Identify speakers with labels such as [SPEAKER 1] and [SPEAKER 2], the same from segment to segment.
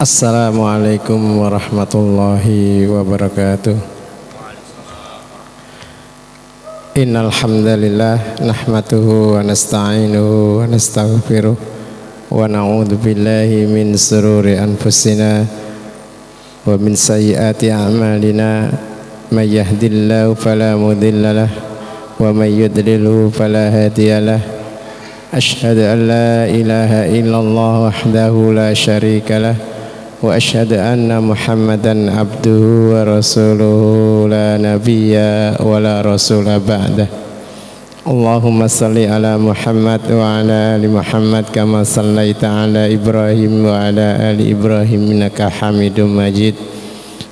[SPEAKER 1] Assalamualaikum warahmatullahi wabarakatuh. Innal hamdalillah nahmaduhu wa nasta'inuhu wa nastaghfiruh wa na'udzu billahi min shururi anfusina wa min sayyiati a'malina may yahdihillahu fala mudhillalah wa may yudlilhu fala hadiyalah. Asyhadu an la ilaha illallah wahdahu la syarikalah wa asyhadu anna Muhammadan abduhu wa rasuluhu la nabiyya wa la rasula ba'dah. Allahumma salli ala Muhammad wa ala ali Muhammad kama sallaita ala Ibrahim wa ala ali Ibrahim innaka Hamidum Majid.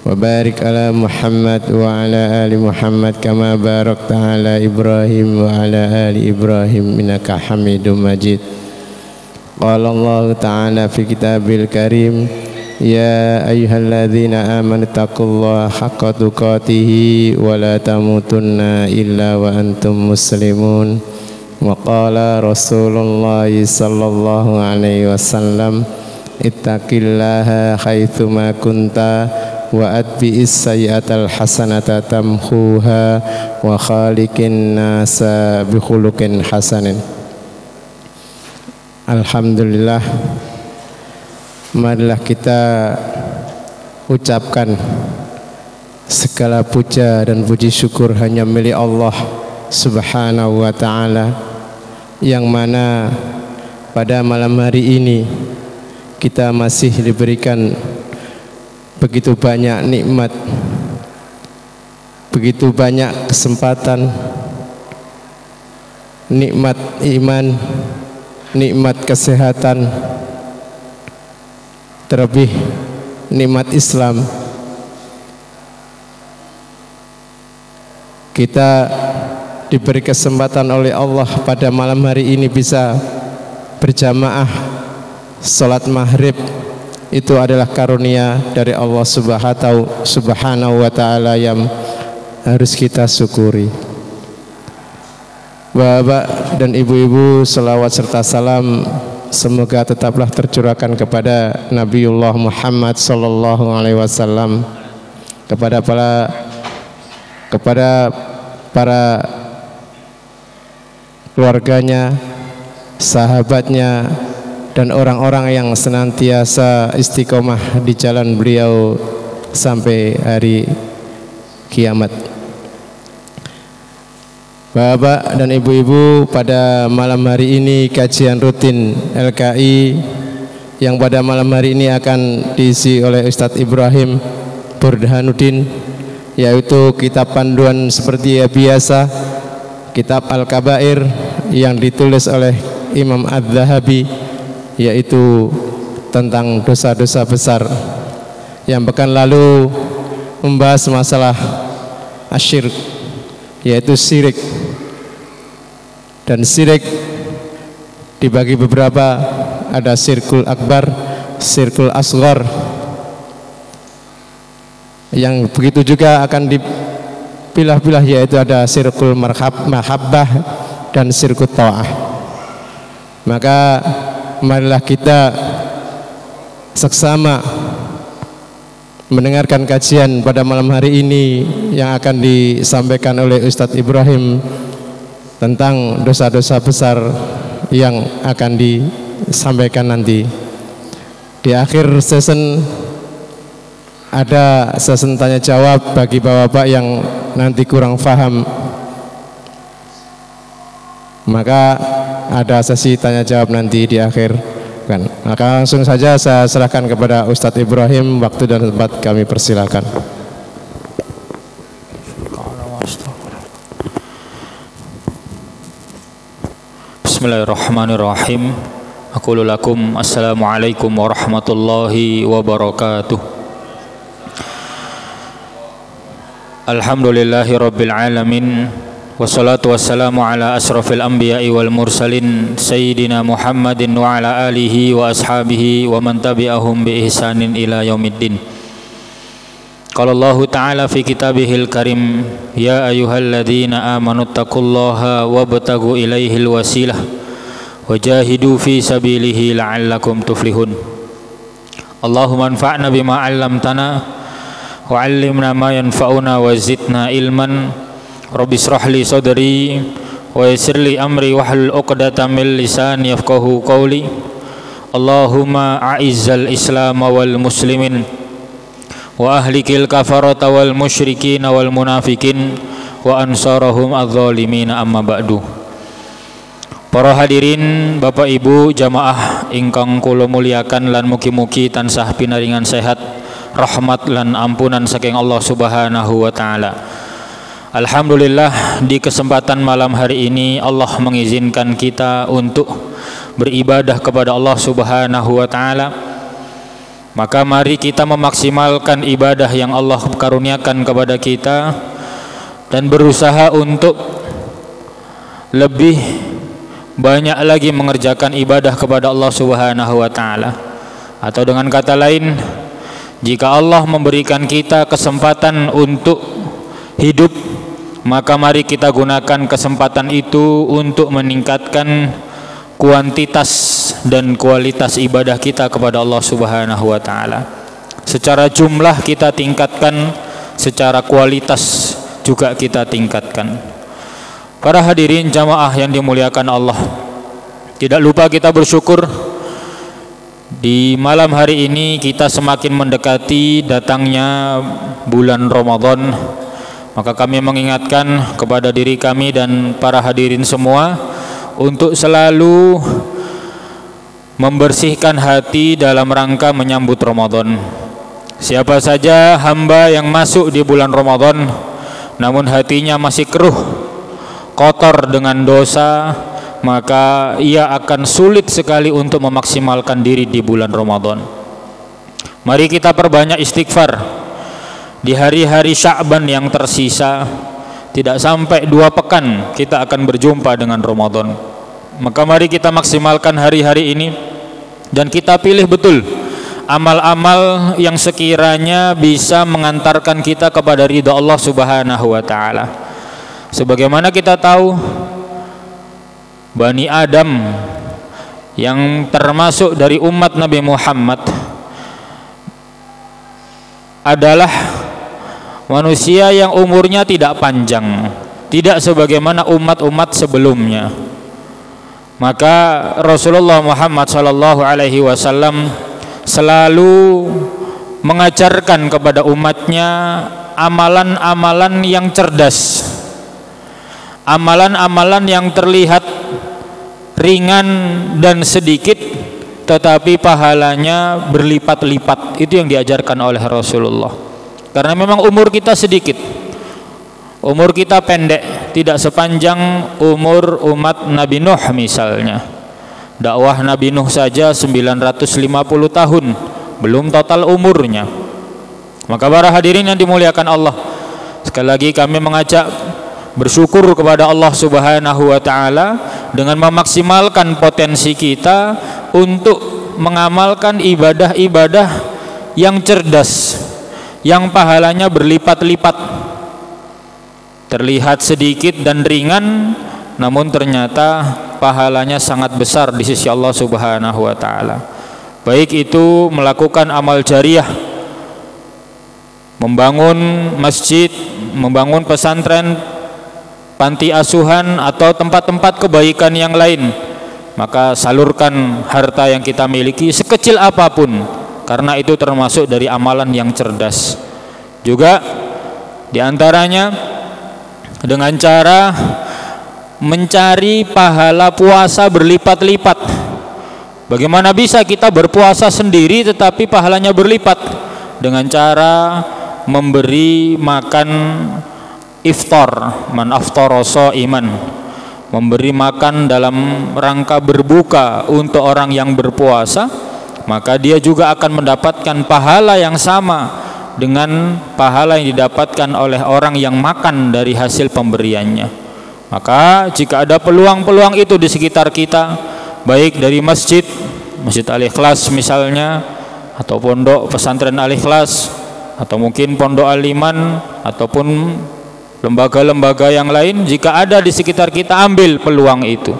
[SPEAKER 1] Wa barik ala Muhammad wa ala ali Muhammad kama barakta ala Ibrahim wa ala ali Ibrahim innaka Hamidum Majid. Qala Allah ta'ala fi kitabil karim, ya ayyuhalladzina amanu taqullaha haqqa tuqatih wa la tamutunna illa wa antum muslimun. Wa qala Rasulullah sallallahu alaihi wasallam, ittaqillaha haitsuma kunta wa atbi'is sayyi'atal hasanata tamhuha wa khaliqin nasa bi khuluqin hasanin. Alhamdulillah, marilah kita ucapkan segala puja dan puji syukur hanya milik Allah Subhanahu wa ta'ala, yang mana pada malam hari ini kita masih diberikan begitu banyak nikmat, begitu banyak kesempatan, nikmat iman, nikmat kesehatan, terlebih nikmat Islam. Kita diberi kesempatan oleh Allah pada malam hari ini bisa berjamaah salat maghrib. Itu adalah karunia dari Allah Subhanahu wa ta'ala yang harus kita syukuri. Bapak dan ibu-ibu, selawat serta salam semoga tetaplah tercurahkan kepada Nabiullah Muhammad sallallahu alaihi wasallam, kepada para keluarganya, sahabatnya, dan orang-orang yang senantiasa istiqomah di jalan beliau sampai hari kiamat. Bapak dan ibu-ibu, pada malam hari ini kajian rutin LKI yang pada malam hari ini akan diisi oleh Ustadz Ibrahim Burhanuddin, yaitu kitab panduan seperti biasa, kitab Al-Kabair yang ditulis oleh Imam Adz-Dzahabi, yaitu tentang dosa-dosa besar, yang pekan lalu membahas masalah asyirk, yaitu syirik. Dan syirik dibagi beberapa, ada syirkul akbar, syirkul asghar, yang begitu juga akan dipilah-pilah, yaitu ada syirkul mahabbah dan syirkul ta'ah. Maka marilah kita seksama mendengarkan kajian pada malam hari ini yang akan disampaikan oleh Ustadz Ibrahim tentang dosa-dosa besar yang akan disampaikan nanti. Di akhir session ada session tanya jawab bagi bapak-bapak yang nanti kurang paham, maka ada sesi tanya jawab nanti di akhir kan. Maka langsung saja saya serahkan kepada Ustadz Ibrahim, waktu dan tempat kami persilakan.
[SPEAKER 2] Bismillahirrahmanirrahim. Aqulu lakum assalamualaikum warahmatullahi wabarakatuh. Alhamdulillahi rabbil alamin, wassalatu wassalamu ala asrafil anbiya'i wal mursalin sayyidina Muhammadin wa ala alihi wa ashabihi wa man tabi'ahum bi ihsanin ila yaumiddin. Qala Allah ta'ala fi kitabihil karim, ya ayyuhalladzina amanu taqullaha wabtagu ilaihil wasilah wajahidu fi sabilihi la'allakum tuflihun. Allahumma anfa'na bima 'allamtana wa 'allimna ma yanfa'una wa zidna ilman. Rabbi shrah li sadri wa yassir li amri wahlul 'uqdatam min lisani yafqahu qawli. Allahumma a'izzal Islam wal muslimin wa ahlikil kafarata wal musyrikin wal munafikin wa ansarahum adz-dzalimin, amma ba'du. Para hadirin, Bapak Ibu jamaah ingkang kula muliakan lan mugi-mugi tansah pinaringan sehat, rahmat lan ampunan saking Allah Subhanahu wa taala. Alhamdulillah, di kesempatan malam hari ini Allah mengizinkan kita untuk beribadah kepada Allah Subhanahu wa taala. Maka mari kita memaksimalkan ibadah yang Allah karuniakan kepada kita dan berusaha untuk lebih banyak lagi mengerjakan ibadah kepada Allah Subhanahu wa taala. Atau dengan kata lain, jika Allah memberikan kita kesempatan untuk hidup, maka mari kita gunakan kesempatan itu untuk meningkatkan kuantitas dan kualitas ibadah kita kepada Allah Subhanahu wa taala. Secara jumlah kita tingkatkan, secara kualitas juga kita tingkatkan. Para hadirin jamaah yang dimuliakan Allah, tidak lupa kita bersyukur di malam hari ini kita semakin mendekati datangnya bulan Ramadan. Maka kami mengingatkan kepada diri kami dan para hadirin semua untuk selalu membersihkan hati dalam rangka menyambut Ramadan. Siapa saja hamba yang masuk di bulan Ramadan namun hatinya masih keruh, kotor dengan dosa, maka ia akan sulit sekali untuk memaksimalkan diri di bulan Ramadan. Mari kita perbanyak istighfar. Di hari-hari Sya'ban yang tersisa, tidak sampai 2 pekan kita akan berjumpa dengan Ramadan. Maka mari kita maksimalkan hari-hari ini dan kita pilih betul amal-amal yang sekiranya bisa mengantarkan kita kepada ridha Allah Subhanahu wa taala. Sebagaimana kita tahu, Bani Adam yang termasuk dari umat Nabi Muhammad adalah manusia yang umurnya tidak panjang, tidak sebagaimana umat-umat sebelumnya. Maka Rasulullah Muhammad SAW selalu mengajarkan kepada umatnya amalan-amalan yang cerdas, amalan-amalan yang terlihat ringan dan sedikit tetapi pahalanya berlipat-lipat. Itu yang diajarkan oleh Rasulullah. Karena memang umur kita sedikit, umur kita pendek, tidak sepanjang umur umat Nabi Nuh misalnya. Dakwah Nabi Nuh saja 950 tahun, belum total umurnya. Maka para hadirin yang dimuliakan Allah, sekali lagi kami mengajak bersyukur kepada Allah Subhanahu wa taala dengan memaksimalkan potensi kita untuk mengamalkan ibadah-ibadah yang cerdas, yang pahalanya berlipat-lipat. Terlihat sedikit dan ringan, namun ternyata pahalanya sangat besar di sisi Allah Subhanahu wa taala. Baik itu melakukan amal jariah, membangun masjid, membangun pesantren, panti asuhan atau tempat-tempat kebaikan yang lain. Maka salurkan harta yang kita miliki sekecil apapun, karena itu termasuk dari amalan yang cerdas. Juga diantaranya dengan cara mencari pahala puasa berlipat-lipat. Bagaimana bisa kita berpuasa sendiri tetapi pahalanya berlipat? Dengan cara memberi makan iftar, man aftara shaiman, memberi makan dalam rangka berbuka untuk orang yang berpuasa, maka dia juga akan mendapatkan pahala yang sama dengan pahala yang didapatkan oleh orang yang makan dari hasil pemberiannya. Maka jika ada peluang-peluang itu di sekitar kita, baik dari masjid, Masjid Al-Ikhlas misalnya, atau pondok pesantren Al-Ikhlas, atau mungkin pondok Al-Iman, ataupun lembaga-lembaga yang lain, jika ada di sekitar kita, ambil peluang itu.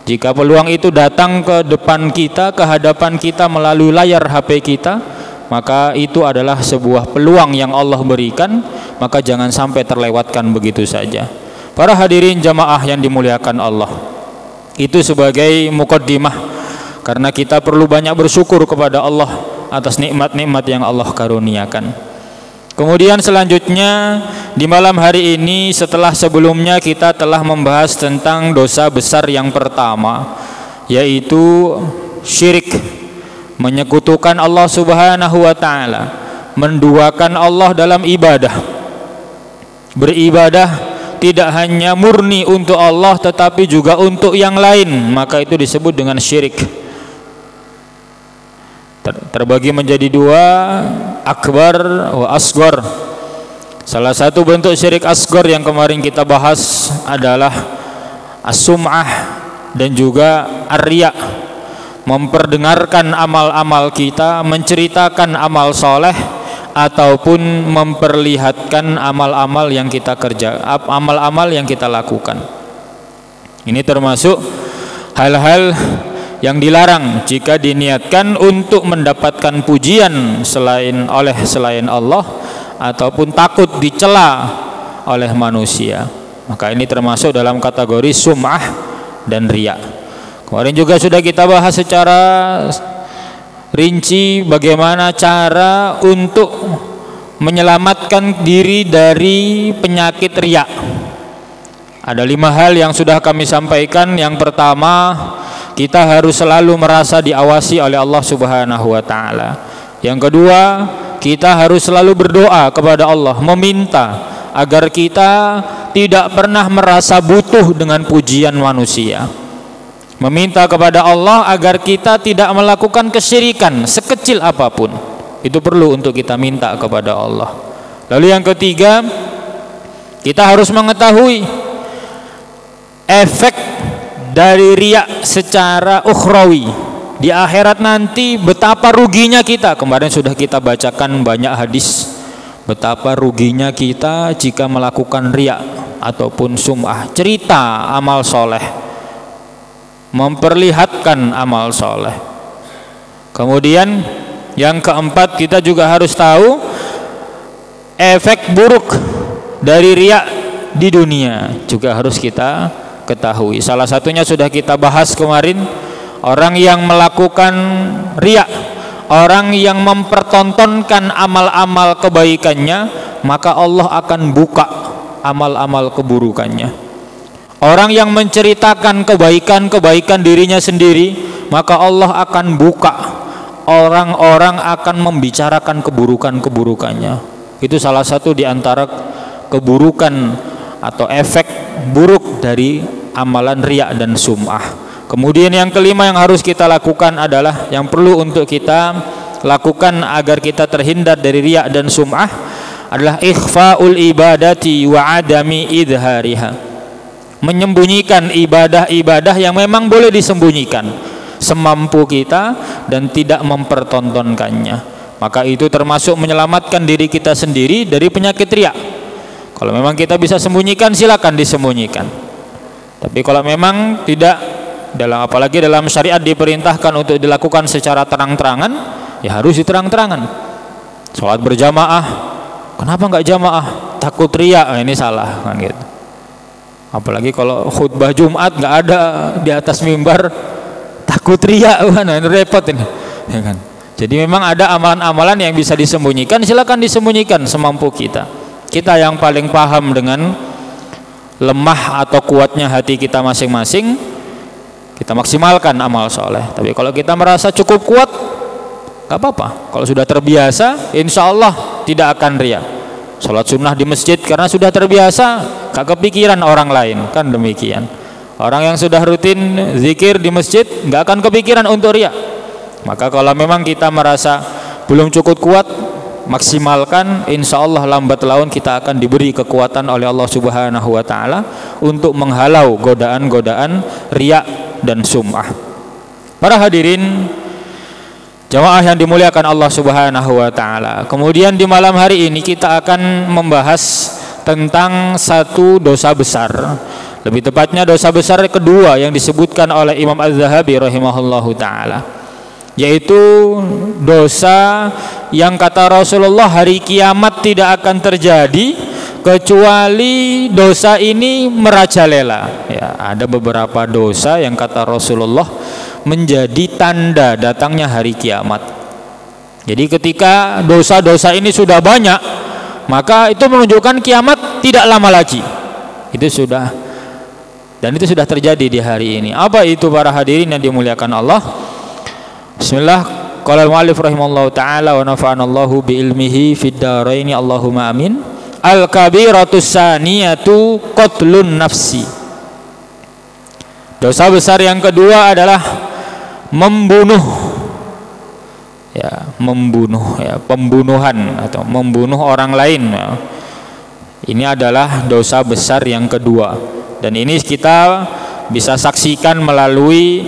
[SPEAKER 2] Jika peluang itu datang ke depan kita, ke hadapan kita melalui layar HP kita, maka itu adalah sebuah peluang yang Allah berikan, maka jangan sampai terlewatkan begitu saja. Para hadirin jamaah yang dimuliakan Allah, itu sebagai mukaddimah, karena kita perlu banyak bersyukur kepada Allah atas nikmat-nikmat yang Allah karuniakan. Kemudian selanjutnya di malam hari ini, setelah sebelumnya kita telah membahas tentang dosa besar yang pertama, yaitu syirik, menyekutukan Allah Subhanahu wa taala, menduakan Allah dalam ibadah. Beribadah tidak hanya murni untuk Allah tetapi juga untuk yang lain, maka itu disebut dengan syirik. Terbagi menjadi dua, akbar wa asghar. Salah satu bentuk syirik asghar yang kemarin kita bahas adalah as-sum'ah dan juga ar-riya, memperdengarkan amal-amal kita, menceritakan amal soleh ataupun memperlihatkan amal-amal yang kita kerja, amal-amal yang kita lakukan. Ini termasuk hal-hal yang dilarang jika diniatkan untuk mendapatkan pujian selain Allah ataupun takut dicela oleh manusia. Maka ini termasuk dalam kategori sum'ah dan riya. Kemarin juga sudah kita bahas secara rinci bagaimana cara untuk menyelamatkan diri dari penyakit riya. Ada 5 hal yang sudah kami sampaikan. Yang pertama, kita harus selalu merasa diawasi oleh Allah Subhanahu wa taala. Yang kedua, kita harus selalu berdoa kepada Allah, meminta agar kita tidak pernah merasa butuh dengan pujian manusia. Meminta kepada Allah agar kita tidak melakukan kesyirikan sekecil apapun. Itu perlu untuk kita minta kepada Allah. Lalu yang ketiga, kita harus mengetahui efek dari riya secara ukhrawi. Di akhirat nanti betapa ruginya kita. Kemarin sudah kita bacakan banyak hadis betapa ruginya kita jika melakukan riya ataupun sum'ah, cerita amal soleh, memperlihatkan amal soleh. Kemudian yang keempat, kita juga harus tahu efek buruk dari riya di dunia juga harus kita ketahui. Salah satunya sudah kita bahas kemarin, orang yang melakukan riya, orang yang mempertontonkan amal-amal kebaikannya, maka Allah akan buka amal-amal keburukannya. Orang yang menceritakan kebaikan-kebaikan dirinya sendiri, maka Allah akan buka, orang-orang akan membicarakan keburukan-keburukannya. Itu salah satu di antara keburukan atau efek buruk dari amalan riya dan sum'ah. Kemudian yang kelima yang harus kita lakukan adalah, yang perlu untuk kita lakukan agar kita terhindar dari riya dan sum'ah, adalah ikhfaul ibadati wa adami idhariha. Menyembunyikan ibadah-ibadah yang memang boleh disembunyikan semampu kita dan tidak mempertontonkannya. Maka itu termasuk menyelamatkan diri kita sendiri dari penyakit riya. Kalau memang kita bisa sembunyikan, silakan disembunyikan. Tapi kalau memang tidak, apalagi dalam syariat diperintahkan untuk dilakukan secara terang-terangan, ya harus diterang-terangan. Sholat berjamaah, kenapa nggak jamaah? Takut riya, ini salah kan gitu. Apalagi kalau khutbah Jumat nggak ada di atas mimbar, takut riya, ini repot ini, ya kan? Jadi memang ada amalan-amalan yang bisa disembunyikan, silakan disembunyikan semampu kita. Kita yang paling paham dengan lemah atau kuatnya hati kita masing-masing, kita maksimalkan amal soleh. Tapi kalau kita merasa cukup kuat, gak apa-apa. Kalau sudah terbiasa, insya Allah tidak akan riya. Sholat sunnah di masjid karena sudah terbiasa, gak kepikiran orang lain, kan demikian. Orang yang sudah rutin zikir di masjid gak akan kepikiran untuk riya. Maka kalau memang kita merasa belum cukup kuat, maksimalkan, insya Allah lambat laun kita akan diberi kekuatan oleh Allah Subhanahu wa ta'ala untuk menghalau godaan-godaan riya dan sum'ah. Para hadirin jamaah yang dimuliakan Allah Subhanahu wa ta'ala, kemudian di malam hari ini kita akan membahas tentang satu dosa besar Lebih tepatnya dosa besar kedua yang disebutkan oleh Imam Az-Zahabi rahimahullahu taala, yaitu dosa yang kata Rasulullah hari kiamat tidak akan terjadi kecuali dosa ini merajalela. Ya, ada beberapa dosa yang kata Rasulullah menjadi tanda datangnya hari kiamat. Jadi ketika dosa-dosa ini sudah banyak, maka itu menunjukkan kiamat tidak lama lagi. Itu sudah, dan itu sudah terjadi di hari ini. Apa itu para hadirin yang dimuliakan Allah? Bismillah. Qala al-mu'allif rahimallahu taala wa nafa'anallahu bi ilmihi fid dharain Allahumma amin. Al-kabiratus saniyatu qatlun nafsi. Dosa besar yang kedua adalah membunuh. Ya, membunuh, ya, pembunuhan atau membunuh orang lain. Ya. Ini adalah dosa besar yang kedua. Dan ini kita bisa saksikan melalui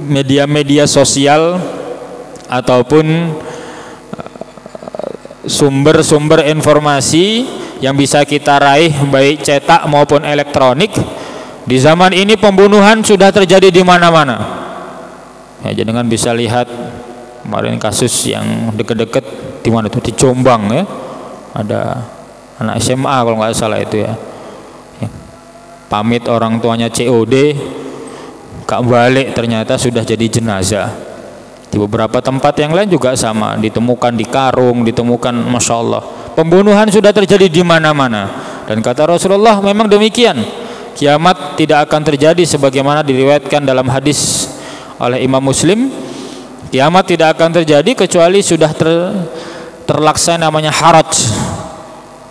[SPEAKER 2] media-media sosial ataupun sumber-sumber informasi yang bisa kita raih baik cetak maupun elektronik. Di zaman ini pembunuhan sudah terjadi di mana-mana. Ya, jangan bisa lihat kemarin kasus yang deket-deket di mana tuh, di Jombang ya. Ada anak SMA kalau nggak salah itu ya. Pamit orang tuanya COD, gak balik, ternyata sudah jadi jenazah. Di beberapa tempat yang lain juga sama, ditemukan di karung, ditemukan, masya Allah. Pembunuhan sudah terjadi di mana-mana. Dan kata Rasulullah memang demikian. Kiamat tidak akan terjadi sebagaimana diriwayatkan dalam hadis oleh Imam Muslim. Kiamat tidak akan terjadi kecuali sudah terlaksana namanya haraj.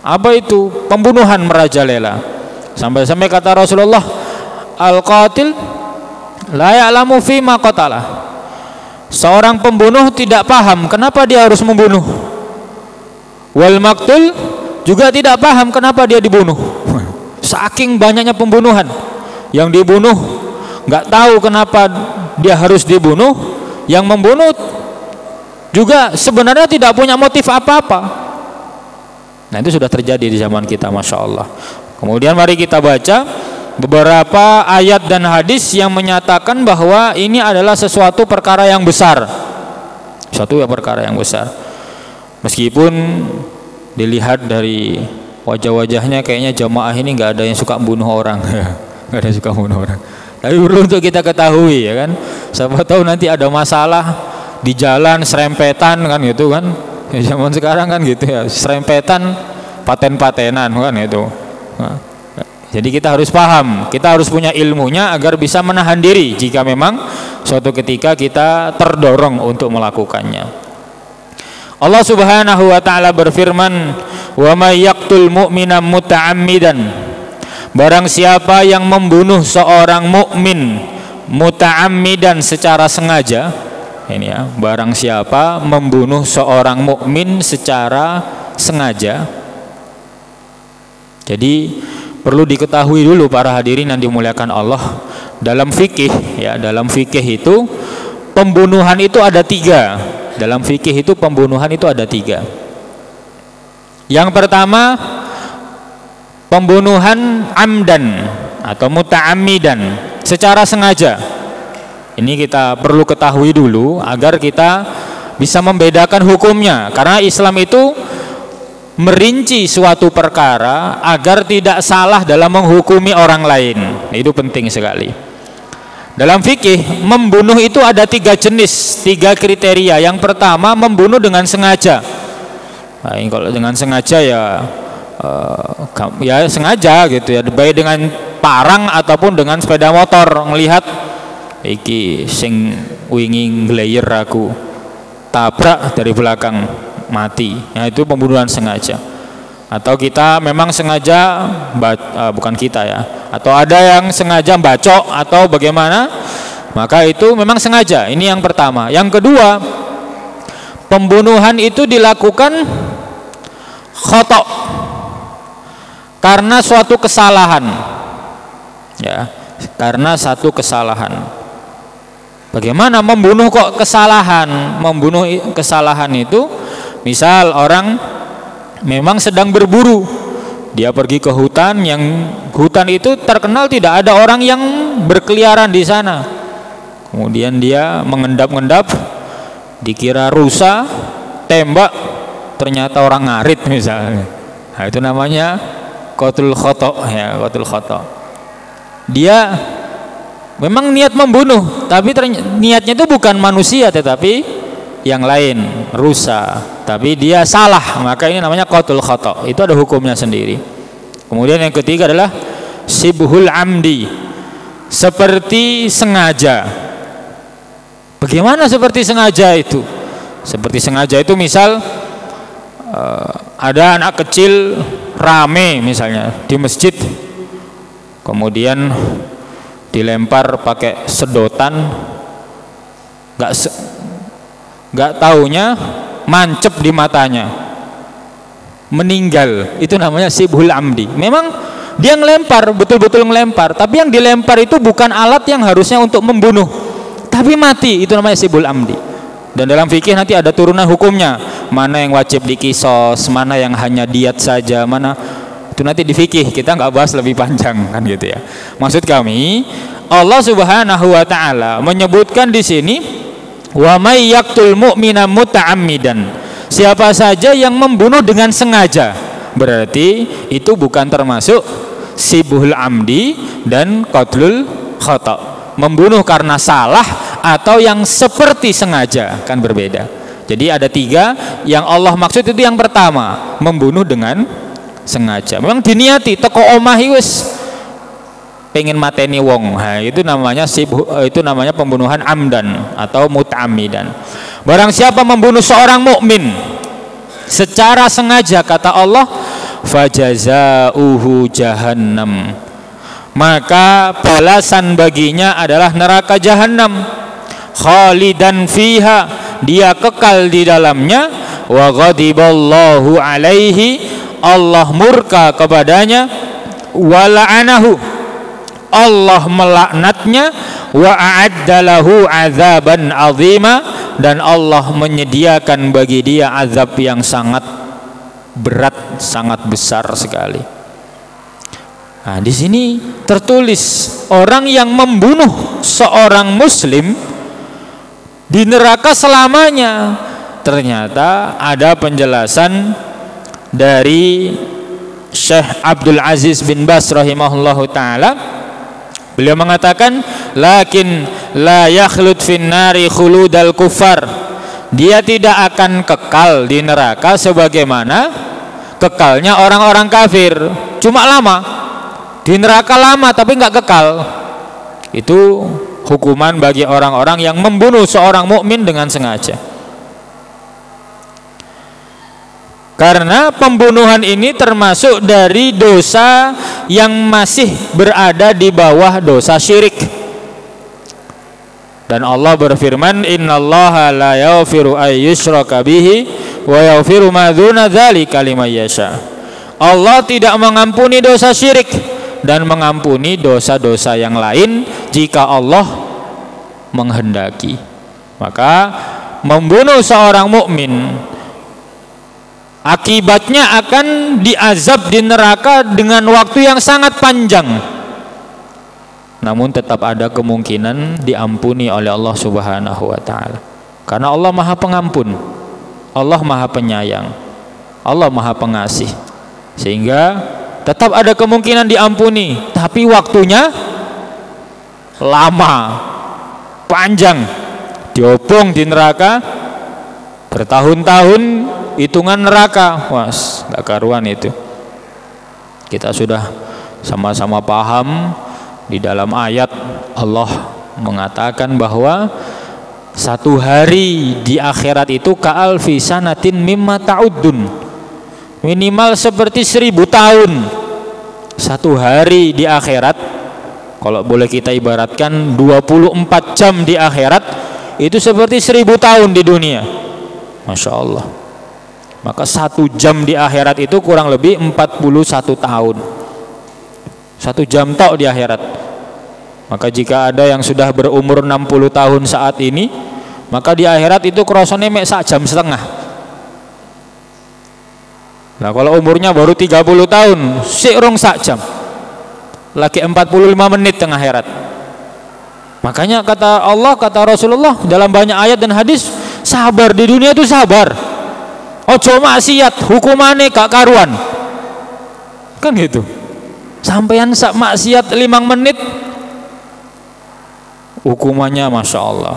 [SPEAKER 2] Apa itu? Pembunuhan merajalela. Sampai-sampai kata Rasulullah, al-qatil la ya'lamu fima qatala. Seorang pembunuh tidak paham kenapa dia harus membunuh. Wal maktul juga tidak paham kenapa dia dibunuh. Saking banyaknya pembunuhan, yang dibunuh nggak tahu kenapa dia harus dibunuh, yang membunuh juga sebenarnya tidak punya motif apa-apa. Nah, itu sudah terjadi di zaman kita, masya Allah. Kemudian mari kita baca beberapa ayat dan hadis yang menyatakan bahwa ini adalah sesuatu perkara yang besar. Suatu perkara yang besar. Meskipun dilihat dari wajah-wajahnya kayaknya jamaah ini nggak ada yang suka bunuh orang. Nggak ada yang suka bunuh orang. Tapi perlu untuk kita ketahui ya kan. Siapa tahu nanti ada masalah di jalan serempetan kan gitu kan. Ya, zaman sekarang kan gitu ya, serempetan paten-patenan kan itu. Nah, jadi kita harus paham, kita harus punya ilmunya agar bisa menahan diri jika memang suatu ketika kita terdorong untuk melakukannya. Allah Subhanahu wa taala berfirman, "Wa may yaqtul mu'mina muta'ammidan." Barang siapa yang membunuh seorang mukmin muta'ammidan secara sengaja, ini ya, barang siapa membunuh seorang mukmin secara sengaja. Jadi perlu diketahui dulu para hadirin yang dimuliakan Allah, dalam fikih ya, dalam fikih itu pembunuhan itu ada tiga. Dalam fikih itu pembunuhan itu ada tiga. Yang pertama pembunuhan amdan atau muta'ammidan, secara sengaja. Ini kita perlu ketahui dulu agar kita bisa membedakan hukumnya, karena Islam itu merinci suatu perkara agar tidak salah dalam menghukumi orang lain. Itu penting sekali. Dalam fikih membunuh itu ada tiga jenis, tiga kriteria. Yang pertama membunuh dengan sengaja. Nah, kalau dengan sengaja ya sengaja gitu ya, baik dengan parang ataupun dengan sepeda motor, melihat iki sing wingi nglayer aku tabrak dari belakang mati. Nah, itu pembunuhan sengaja. Atau kita memang sengaja bukan kita ya, atau ada yang sengaja bacok atau bagaimana, maka itu memang sengaja. Ini yang pertama. Yang kedua, pembunuhan itu dilakukan khata', karena suatu kesalahan ya, karena satu kesalahan. Bagaimana membunuh kok kesalahan? Membunuh kesalahan itu misal orang memang sedang berburu Dia pergi ke hutan, yang hutan itu terkenal tidak ada orang yang berkeliaran di sana. Kemudian dia mengendap-endap, dikira rusa, tembak, ternyata orang ngarit misalnya. Nah, itu namanya qatlul khata', ya, qatlul khata'. Dia memang niat membunuh, tapi niatnya itu bukan manusia tetapi yang lain, rusa. Tapi dia salah, maka ini namanya qatlul khata'. Itu ada hukumnya sendiri. Kemudian yang ketiga adalah sibhul amdi, seperti sengaja. Bagaimana seperti sengaja itu? Seperti sengaja itu misal ada anak kecil rame misalnya di masjid, kemudian dilempar pakai sedotan, nggak taunya mancep di matanya, meninggal. Itu namanya sibhul amdi. Memang dia ngelempar, betul-betul ngelempar, tapi yang dilempar itu bukan alat yang harusnya untuk membunuh, tapi mati. Itu namanya sibhul amdi. Dan dalam fikih nanti ada turunan hukumnya, mana yang wajib dikisos, mana yang hanya diat saja, mana itu nanti di fikih, kita nggak bahas lebih panjang kan gitu ya. Maksud kami, Allah Subhanahu wa taala menyebutkan di sini, wa may yaqtul mu'mina muta'ammidan, siapa saja yang membunuh dengan sengaja, berarti itu bukan termasuk sibhul amdi dan qatlul khata'. Membunuh karena salah atau yang seperti sengaja kan berbeda. Jadi ada tiga yang Allah maksud. Itu yang pertama, membunuh dengan sengaja. Memang diniati teko omah wis pengen mateni wong. Nah, itu namanya itu namanya pembunuhan amdan atau muta'ammidan. Barang siapa membunuh seorang mukmin secara sengaja, kata Allah, fajazauhu jahannam, maka balasan baginya adalah neraka jahanam, khalidan fiha, dia kekal di dalamnya, wa ghadiballahu alaihi, Allah murka kepadanya, wa la'anahu, Allah melaknatnya, wa a'adda lahu azaban azima, dan Allah menyediakan bagi dia azab yang sangat berat, sangat besar sekali. Nah, di sini tertulis orang yang membunuh seorang muslim di neraka selamanya. Ternyata ada penjelasan dari Syekh Abdul Aziz bin Bas rahimahullahu taala. Beliau mengatakan, lakin la yakhlud fin nari khuludal kufar, dia tidak akan kekal di neraka sebagaimana kekalnya orang-orang kafir, cuma lama di neraka, lama tapi nggak kekal. Itu hukuman bagi orang-orang yang membunuh seorang mukmin dengan sengaja. Karena pembunuhan ini termasuk dari dosa yang masih berada di bawah dosa syirik. Dan Allah berfirman, innallaha la yaghfiru ay yushraka bihi wa yaghfiru ma dzuna dzalika liman yasha. Allah tidak mengampuni dosa syirik dan mengampuni dosa-dosa yang lain jika Allah menghendaki. Maka membunuh seorang mukmin akibatnya akan diazab di neraka dengan waktu yang sangat panjang, namun tetap ada kemungkinan diampuni oleh Allah Subhanahu wa taala. Karena Allah Maha Pengampun, Allah Maha Penyayang, Allah Maha Pengasih, sehingga tetap ada kemungkinan diampuni, tapi waktunya lama, panjang, diobong di neraka bertahun-tahun, hitungan neraka, was, gak karuan itu. Kita sudah sama-sama paham di dalam ayat Allah mengatakan bahwa satu hari di akhirat itu ka'alfi sanatin mimma ta'uddun, minimal seperti 1000 tahun. Satu hari di akhirat, kalau boleh kita ibaratkan 24 jam di akhirat, itu seperti 1000 tahun di dunia. Masya Allah. Maka 1 jam di akhirat itu kurang lebih 41 tahun. 1 jam tok di akhirat. Maka jika ada yang sudah berumur 60 tahun saat ini, maka di akhirat itu kerosone mek 1,5 jam. Nah kalau umurnya baru 30 tahun, sik rong sak jam, lagi 45 menit tengah akhirat. Makanya kata Allah, kata Rasulullah dalam banyak ayat dan hadis, sabar di dunia itu sabar. Ojo maksiat, hukumannya gak karuan. Kan gitu. Sampean sak maksiat 5 menit, hukumannya Masya Allah.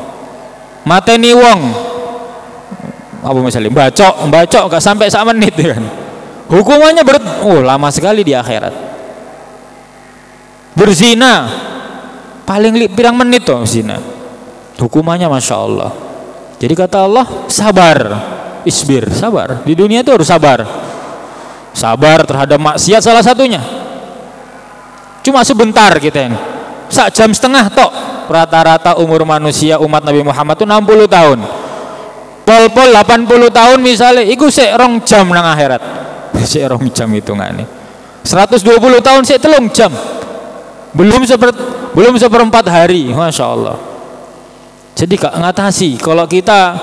[SPEAKER 2] Mateni wong, apa misalnya, bacok gak sampai sak menit kan. Hukumannya lama sekali di akhirat. Berzina, paling pirang menit toh zina, hukumannya Masya Allah. Jadi kata Allah, sabar, isbir, sabar. Di dunia itu harus sabar. Sabar terhadap maksiat salah satunya. Cuma sebentar kita ini, sak jam setengah tok. Rata-rata umur manusia umat Nabi Muhammad itu 60 tahun. Pol-pol 80 tahun misalnya, iku sik rong jam nang akhirat. Sik rong jam hitungane. 120 tahun sik 3 jam. Belum seperempat hari, Masya Allah. Jadi ngatasi kalau kita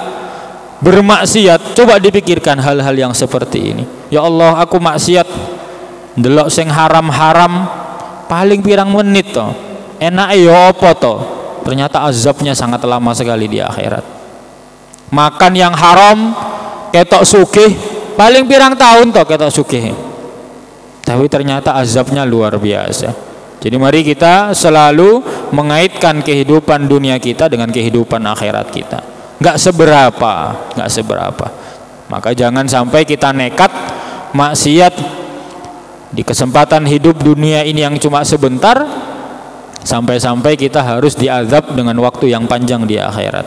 [SPEAKER 2] bermaksiat, coba dipikirkan hal-hal yang seperti ini. Ya Allah, aku maksiat ndelok sing haram-haram paling pirang menit toh. Enake ya apa toh? Ternyata azabnya sangat lama sekali di akhirat. Makan yang haram ketok sugih paling pirang tahun toh ketok sugih. Tapi ternyata azabnya luar biasa. Jadi mari kita selalu mengaitkan kehidupan dunia kita dengan kehidupan akhirat kita. Nggak seberapa. Maka jangan sampai kita nekat maksiat di kesempatan hidup dunia ini yang cuma sebentar, sampai-sampai kita harus diazab dengan waktu yang panjang di akhirat.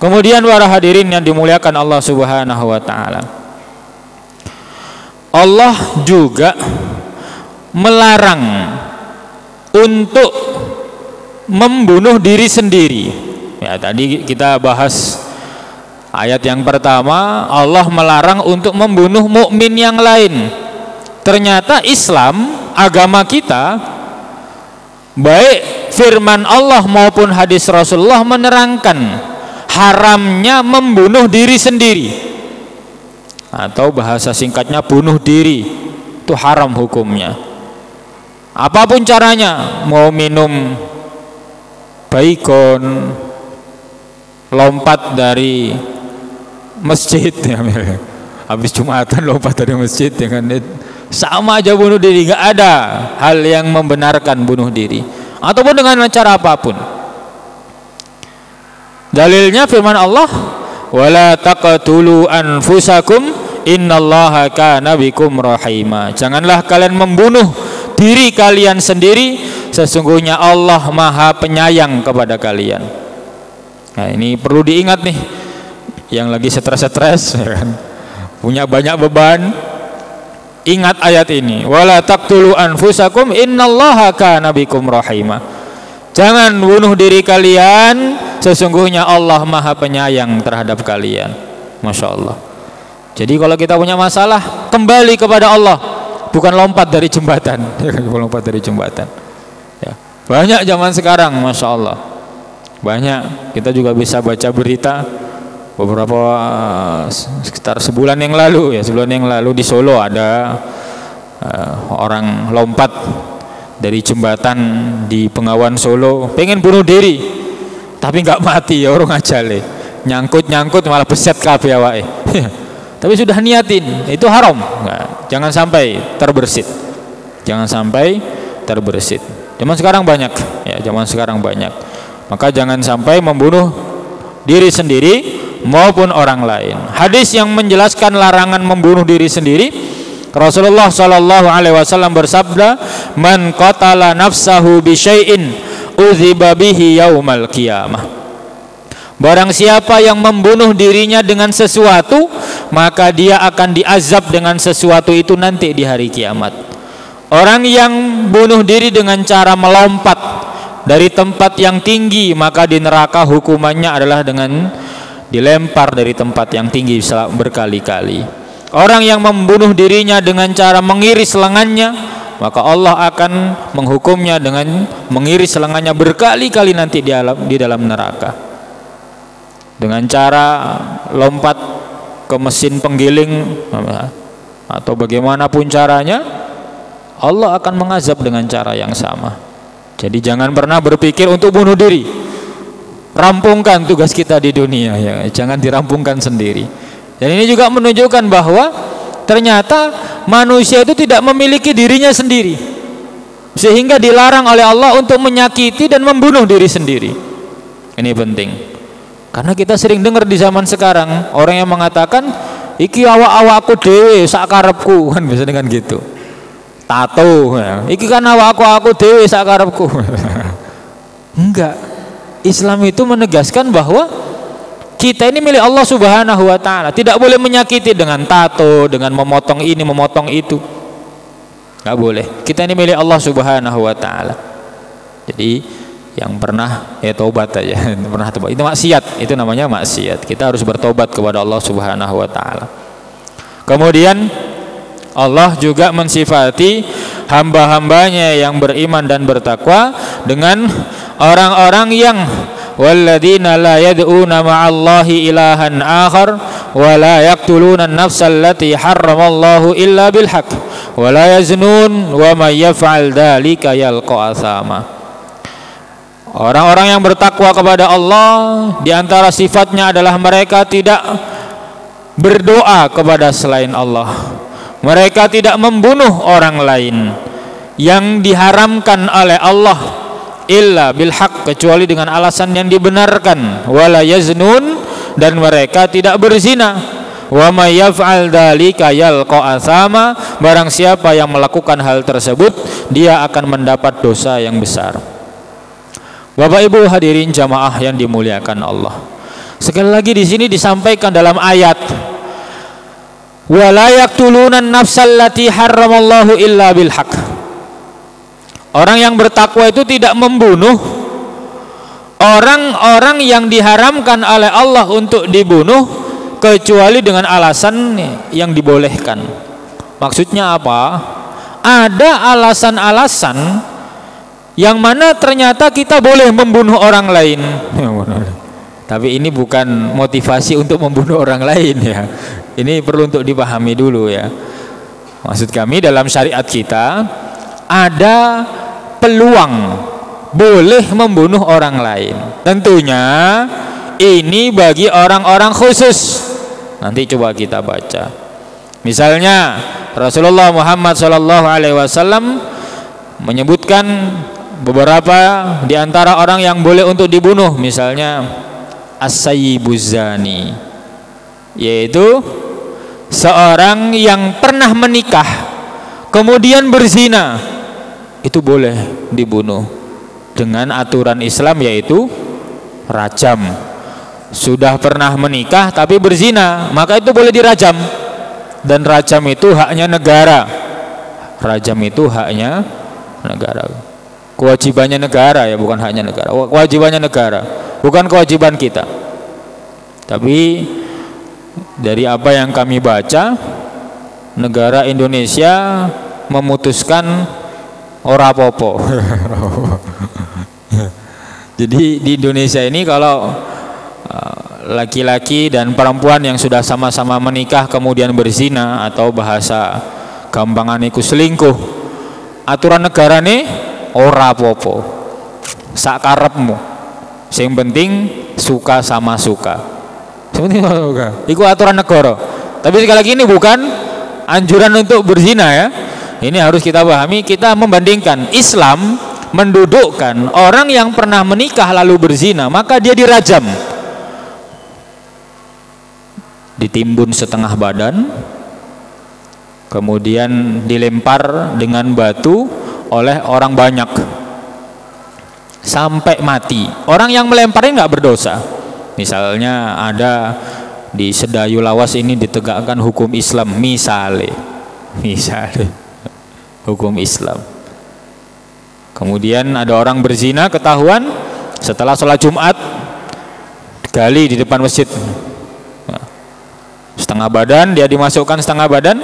[SPEAKER 2] Kemudian para hadirin yang dimuliakan Allah Subhanahu wa taala, Allah juga melarang untuk membunuh diri sendiri. Ya, tadi kita bahas ayat yang pertama, Allah melarang untuk membunuh mukmin yang lain. Ternyata Islam, agama kita, baik firman Allah maupun hadis Rasulullah menerangkan haramnya membunuh diri sendiri, atau bahasa singkatnya bunuh diri itu haram hukumnya. Apapun caranya, mau minum baikon, lompat dari masjid ya, habis Jumatan lompat dari masjid ya kan, sama aja bunuh diri. Nggak ada hal yang membenarkan bunuh diri, ataupun dengan cara apapun. Dalilnya firman Allah, wala taqtulu anfusakum innallaha kana bikum rahima. Janganlah kalian membunuh diri kalian sendiri, sesungguhnya Allah Maha Penyayang kepada kalian. Nah, ini perlu diingat nih, yang lagi stres-stres ya kan, punya banyak beban, ingat ayat ini, wala taqtulu anfusakum innallaha kana bikum rahima. Jangan bunuh diri kalian, sesungguhnya Allah Maha Penyayang terhadap kalian. Masya Allah. Jadi kalau kita punya masalah, kembali kepada Allah, bukan lompat dari jembatan. Lompat dari jembatan ya. Banyak zaman sekarang, Masya Allah, banyak. Kita juga bisa baca berita beberapa sekitar sebulan yang lalu di Solo ada orang lompat dari jembatan di Bengawan Solo, pengen bunuh diri tapi nggak mati ya, orang aja le, nyangkut malah beset kabeh awake. Tapi sudah niatin, itu haram. Nggak, jangan sampai terbersit. Zaman sekarang banyak ya, maka jangan sampai membunuh diri sendiri maupun orang lain. Hadis yang menjelaskan larangan membunuh diri sendiri, Rasulullah Shallallahu Alaihi Wasallam bersabda, man qatala nafsahu bi syai'in udziba bihi yaumal qiyamah. Barang siapa yang membunuh dirinya dengan sesuatu, maka dia akan diazab dengan sesuatu itu nanti di hari kiamat. Orang yang bunuh diri dengan cara melompat dari tempat yang tinggi, maka di neraka hukumannya adalah dengan dilempar dari tempat yang tinggi berkali-kali. Orang yang membunuh dirinya dengan cara mengiris lengannya, maka Allah akan menghukumnya dengan mengiris lengannya berkali-kali nanti di dalam neraka. Dengan cara lompat ke mesin penggiling, atau bagaimanapun caranya, Allah akan mengazab dengan cara yang sama. Jadi jangan pernah berpikir untuk bunuh diri. Rampungkan tugas kita di dunia ya, jangan dirampungkan sendiri. Dan ini juga menunjukkan bahwa ternyata manusia itu tidak memiliki dirinya sendiri, sehingga dilarang oleh Allah untuk menyakiti dan membunuh diri sendiri. Ini penting. Karena kita sering dengar di zaman sekarang orang yang mengatakan iki awak-awakku dhewe sak karepku, kan bisa dengan gitu. Tato ya. Iki kan awak-aku dhewe sak karepku. Enggak. Islam itu menegaskan bahwa kita ini milik Allah Subhanahu wa taala, tidak boleh menyakiti dengan tato, dengan memotong ini, memotong itu. Enggak boleh. Kita ini milik Allah Subhanahu wa taala. Jadi yang pernah ya tobat aja, pernah tobat. Itu maksiat, itu namanya maksiat. Kita harus bertobat kepada Allah Subhanahu wa taala. Kemudian Allah juga mensifati hamba-hambanya yang beriman dan bertakwa dengan orang-orang yang walladzina la yad'una ma'allahi ilahan akhar wa la yaqtuluna an-nafsa allati harramallahu illa bil haqq wa la yaznun wa may yaf'al dzalika yalqa athama. Orang-orang yang bertakwa kepada Allah di antara sifatnya adalah mereka tidak berdoa kepada selain Allah. Mereka tidak membunuh orang lain yang diharamkan oleh Allah illa bil haq, kecuali dengan alasan yang dibenarkan. Wala yaznun, dan mereka tidak berzina. Wa may yaf'al dzalika yalqa athama, barang siapa yang melakukan hal tersebut dia akan mendapat dosa yang besar. Bapak Ibu hadirin jamaah yang dimuliakan Allah. Sekali lagi di sini disampaikan dalam ayat wala yaqtuluna an-nafsal lati harramallahu illa bil haqq. Orang yang bertakwa itu tidak membunuh orang-orang yang diharamkan oleh Allah untuk dibunuh kecuali dengan alasan yang dibolehkan. Maksudnya apa? Ada alasan-alasan yang mana ternyata kita boleh membunuh orang lain. Tapi ini bukan motivasi untuk membunuh orang lain ya. Ini perlu untuk dipahami dulu ya. Maksud kami dalam syariat kita ada peluang boleh membunuh orang lain. Tentunya ini bagi orang-orang khusus. Nanti coba kita baca. Misalnya Rasulullah Muhammad SAW menyebutkan beberapa di antara orang yang boleh untuk dibunuh, misalnya as-sayyibuz zani, yaitu seorang yang pernah menikah kemudian berzina, itu boleh dibunuh dengan aturan Islam, yaitu rajam. Sudah pernah menikah tapi berzina, maka itu boleh dirajam, dan rajam itu haknya negara. Rajam itu haknya negara. Kewajibannya negara ya, bukan haknya negara. Kewajibannya negara, bukan kewajiban kita. Tapi dari apa yang kami baca, negara Indonesia memutuskan ora popo. Jadi di Indonesia ini kalau laki-laki dan perempuan yang sudah sama-sama menikah kemudian berzina, atau bahasa gampangan iku selingkuh, aturan negara nih ora popo, sak karepmu, sing penting suka sama suka. Iku aturan negara. Tapi sekali lagi ini bukan anjuran untuk berzina ya. Ini harus kita pahami. Kita membandingkan, Islam mendudukkan orang yang pernah menikah lalu berzina, maka dia dirajam, ditimbun setengah badan, kemudian dilempar dengan batu oleh orang banyak sampai mati. Orang yang melemparnya nggak berdosa. Misalnya ada di Sedayu Lawas ini ditegakkan hukum Islam, misalnya hukum Islam. Kemudian ada orang berzina ketahuan, setelah sholat Jumat gali di depan masjid, setengah badan dia dimasukkan, setengah badan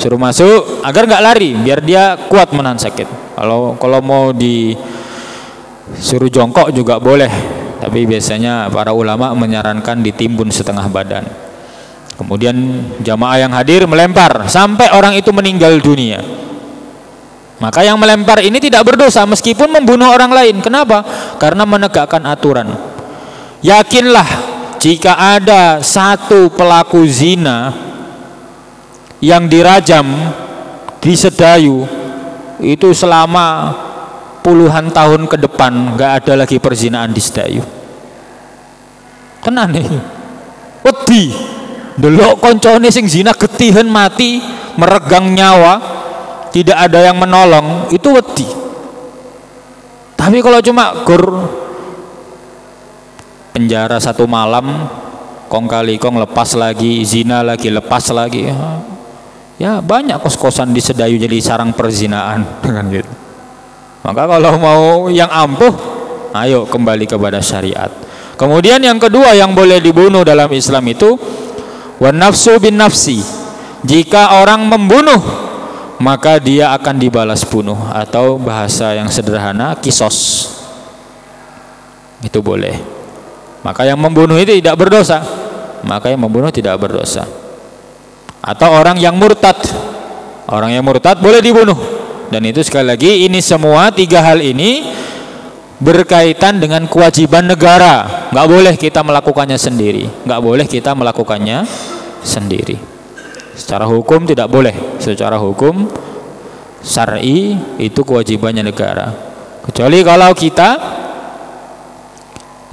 [SPEAKER 2] suruh masuk agar nggak lari, biar dia kuat menahan sakit. Kalau mau disuruh jongkok juga boleh, tapi biasanya para ulama menyarankan ditimbun setengah badan. Kemudian jamaah yang hadir melempar sampai orang itu meninggal dunia. Maka yang melempar ini tidak berdosa meskipun membunuh orang lain. Kenapa? Karena menegakkan aturan. Yakinlah jika ada satu pelaku zina yang dirajam di Sedayu, itu selama puluhan tahun ke depan nggak ada lagi perzinaan di Sedayu. Tenan nih, wedi delok koncone sing zina getihen mati, meregang nyawa, tidak ada yang menolong, itu wedi. Tapi kalau cuma penjara 1 malam, kong kali kong lepas lagi, zina lagi, lepas lagi, ya banyak kos-kosan di Sedayu jadi sarang perzinaan dengan gitu. Maka kalau mau yang ampuh, ayo kembali kepada syariat. Kemudian yang kedua yang boleh dibunuh dalam Islam itu wan nafsu bin nafsi. Jika orang membunuh, maka dia akan dibalas bunuh, atau bahasa yang sederhana kisos. Itu boleh. Maka yang membunuh itu tidak berdosa. Maka yang membunuh tidak berdosa. Atau orang yang murtad. Orang yang murtad boleh dibunuh. Dan itu sekali lagi, ini semua 3 hal ini berkaitan dengan kewajiban negara. Nggak boleh kita melakukannya sendiri. Nggak boleh kita melakukannya sendiri. Secara hukum tidak boleh. Secara hukum syar'i itu kewajibannya negara. Kecuali kalau kita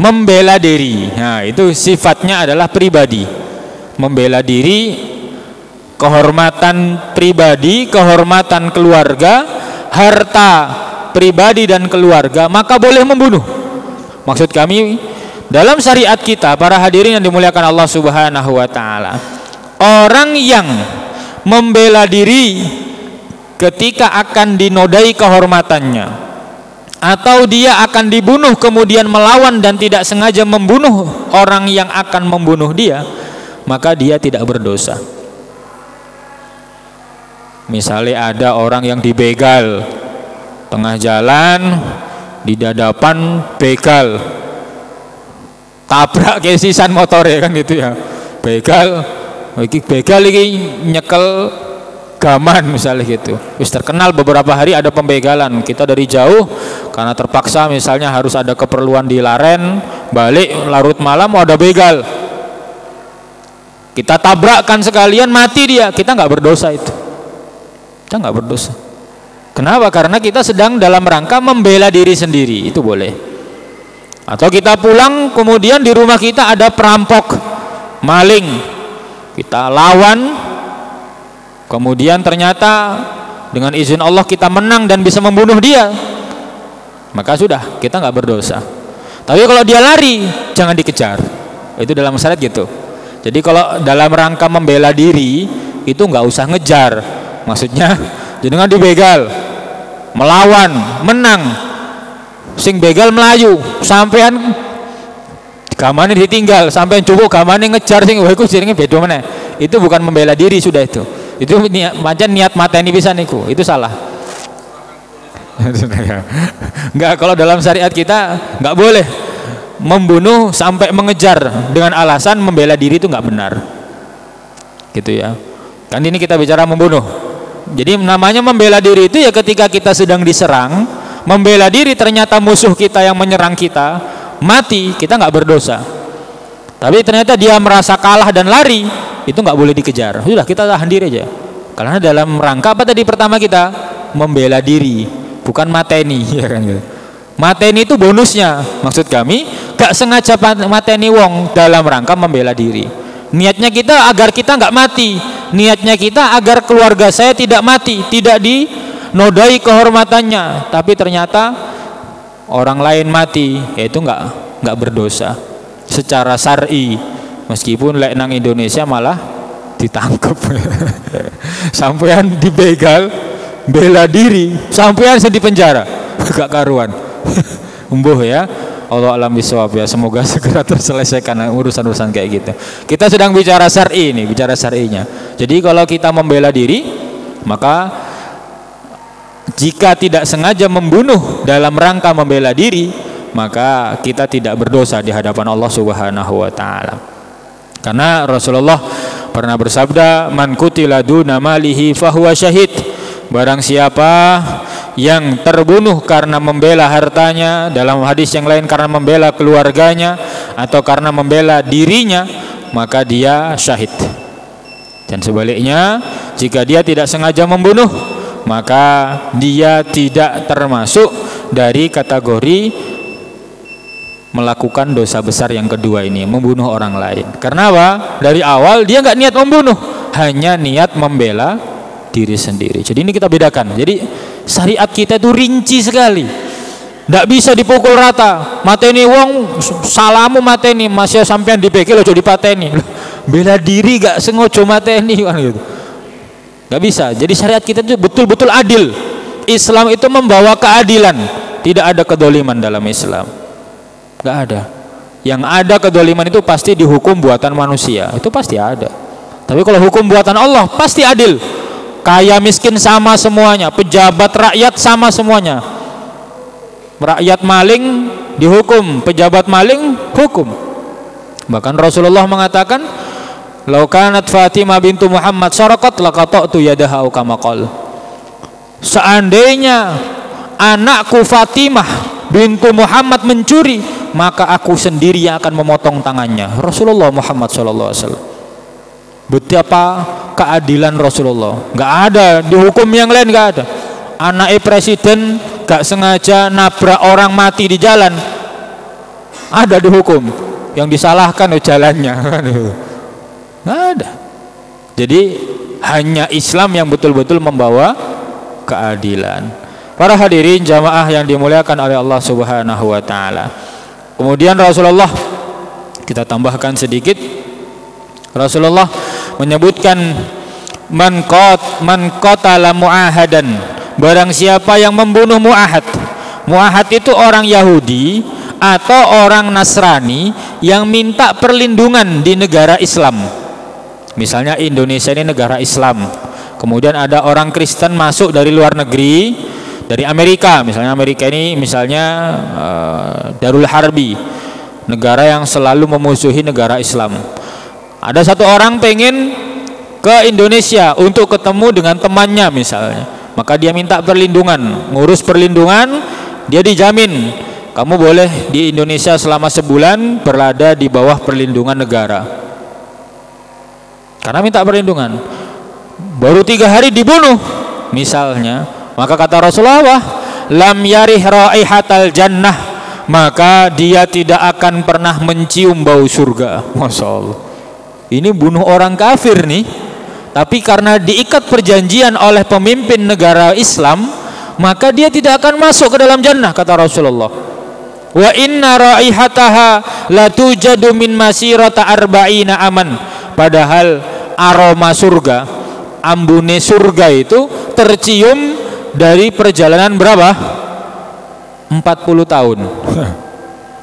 [SPEAKER 2] membela diri. Nah, itu sifatnya adalah pribadi. Membela diri, kehormatan pribadi, kehormatan keluarga, harta pribadi dan keluarga, maka boleh membunuh. Maksud kami, dalam syariat kita, para hadirin yang dimuliakan Allah Subhanahu wa taala, orang yang membela diri ketika akan dinodai kehormatannya, atau dia akan dibunuh kemudian melawan dan tidak sengaja membunuh orang yang akan membunuh dia, maka dia tidak berdosa. Misalnya ada orang yang dibegal tengah jalan, di dadapan begal, tabrak ke sisan motor ya kan gitu ya. Begal ini nyekel gaman misalnya gitu. Wis terkenal beberapa hari ada pembegalan, kita dari jauh karena terpaksa misalnya harus ada keperluan di Laren, balik larut malam mau ada begal, kita tabrakkan sekalian, mati dia, kita nggak berdosa itu. Kita nggak berdosa. Kenapa? Karena kita sedang dalam rangka membela diri sendiri, itu boleh. Atau kita pulang kemudian di rumah kita ada perampok, maling, kita lawan, kemudian ternyata dengan izin Allah kita menang dan bisa membunuh dia, maka sudah, kita nggak berdosa. Tapi kalau dia lari, jangan dikejar. Itu dalam syariat gitu. Jadi kalau dalam rangka membela diri itu nggak usah ngejar. Maksudnya jenengan dibegal, melawan, menang, sing begal melayu, sampean gamane ditinggal, sampean cukup gamane ngejar sing iku jenenge beda meneh. Itu bukan membela diri, sudah itu. Itu niat mateni pisan niku. Itu salah. Enggak, kalau dalam syariat kita enggak boleh membunuh sampai mengejar dengan alasan membela diri, itu enggak benar. Gitu ya. Kan ini kita bicara membunuh. Jadi namanya membela diri itu ya ketika kita sedang diserang, membela diri ternyata musuh kita yang menyerang kita mati, kita nggak berdosa. Tapi ternyata dia merasa kalah dan lari, itu nggak boleh dikejar. Sudah, kita tahan diri aja. Karena dalam rangka apa tadi pertama kita? Membela diri, bukan mateni, ya kan gitu. Mateni itu bonusnya. Maksud kami, gak sengaja mateni wong dalam rangka membela diri. Niatnya kita agar kita nggak mati. Niatnya kita agar keluarga saya tidak mati, tidak dinodai kehormatannya. Tapi ternyata orang lain mati, yaitu nggak berdosa secara syar'i. Meskipun lek nang Indonesia malah ditangkap. Sampean dibegal, bela diri, sampean sedih penjara, gak karuan. Umbuh ya. Allah alam bisawab ya, semoga segera terselesaikan urusan-urusan kayak gitu. Kita sedang bicara syar'i ini, bicara syar'inya. Jadi kalau kita membela diri, maka jika tidak sengaja membunuh dalam rangka membela diri, maka kita tidak berdosa di hadapan Allah Subhanahu wa taala. Karena Rasulullah pernah bersabda, man qutila duna malihi fahuwa syahid. Barang siapa yang terbunuh karena membela hartanya, dalam hadis yang lain karena membela keluarganya atau karena membela dirinya, maka dia syahid. Dan sebaliknya, jika dia tidak sengaja membunuh, maka dia tidak termasuk dari kategori melakukan dosa besar yang kedua ini, membunuh orang lain. Karena apa? Dari awal dia nggak niat membunuh, hanya niat membela diri sendiri. Jadi ini kita bedakan. Jadi syariat kita itu rinci sekali, nggak bisa dipukul rata. Mateni wong salamu mateni, masih sampean dipikir loh jadi pateni. Bela diri nggak sengaja mateni kan gitu. Nggak bisa. Jadi syariat kita itu betul-betul adil. Islam itu membawa keadilan. Tidak ada kedoliman dalam Islam. Nggak ada. Yang ada kedoliman itu pasti dihukum buatan manusia. Itu pasti ada. Tapi kalau hukum buatan Allah pasti adil. Kaya miskin sama semuanya. Pejabat rakyat sama semuanya. Rakyat maling dihukum, pejabat maling hukum. Bahkan Rasulullah mengatakan, "Lau kanat Fatimah bintu Muhammad saraqat laqata'tu yadaha kama qala." Seandainya anakku Fatimah bintu Muhammad mencuri, maka aku sendiri yang akan memotong tangannya. Rasulullah Muhammad SAW. Betapa keadilan Rasulullah. Nggak ada di hukum yang lain, nggak ada. Anaknya presiden nggak sengaja nabrak orang mati di jalan, ada di hukum. Yang disalahkan jalannya. Nggak ada. Jadi hanya Islam yang betul-betul membawa keadilan. Para hadirin jamaah yang dimuliakan oleh Allah Subhanahu wa taala. Kemudian Rasulullah, kita tambahkan sedikit, Rasulullah menyebutkan man qatala mu'ahadan, barang siapa yang membunuh mu'ahad. Mu'ahad itu orang Yahudi atau orang Nasrani yang minta perlindungan di negara Islam. Misalnya Indonesia ini negara Islam, kemudian ada orang Kristen masuk dari luar negeri, dari Amerika. Misalnya Amerika ini misalnya Darul Harbi, negara yang selalu memusuhi negara Islam. Ada satu orang pengen ke Indonesia untuk ketemu dengan temannya misalnya, maka dia minta perlindungan, ngurus perlindungan, dia dijamin kamu boleh di Indonesia selama sebulan berada di bawah perlindungan negara. Karena minta perlindungan, baru 3 hari dibunuh misalnya, maka kata Rasulullah, lam yarih raihatal jannah, maka dia tidak akan pernah mencium bau surga. Masya Allah, ini bunuh orang kafir nih, tapi karena diikat perjanjian oleh pemimpin negara Islam, maka dia tidak akan masuk ke dalam jannah, kata Rasulullah. Wa inna raihataha la tujadu min masirata arba'ina aman. Padahal aroma surga, ambune surga itu tercium dari perjalanan berapa? 40 tahun.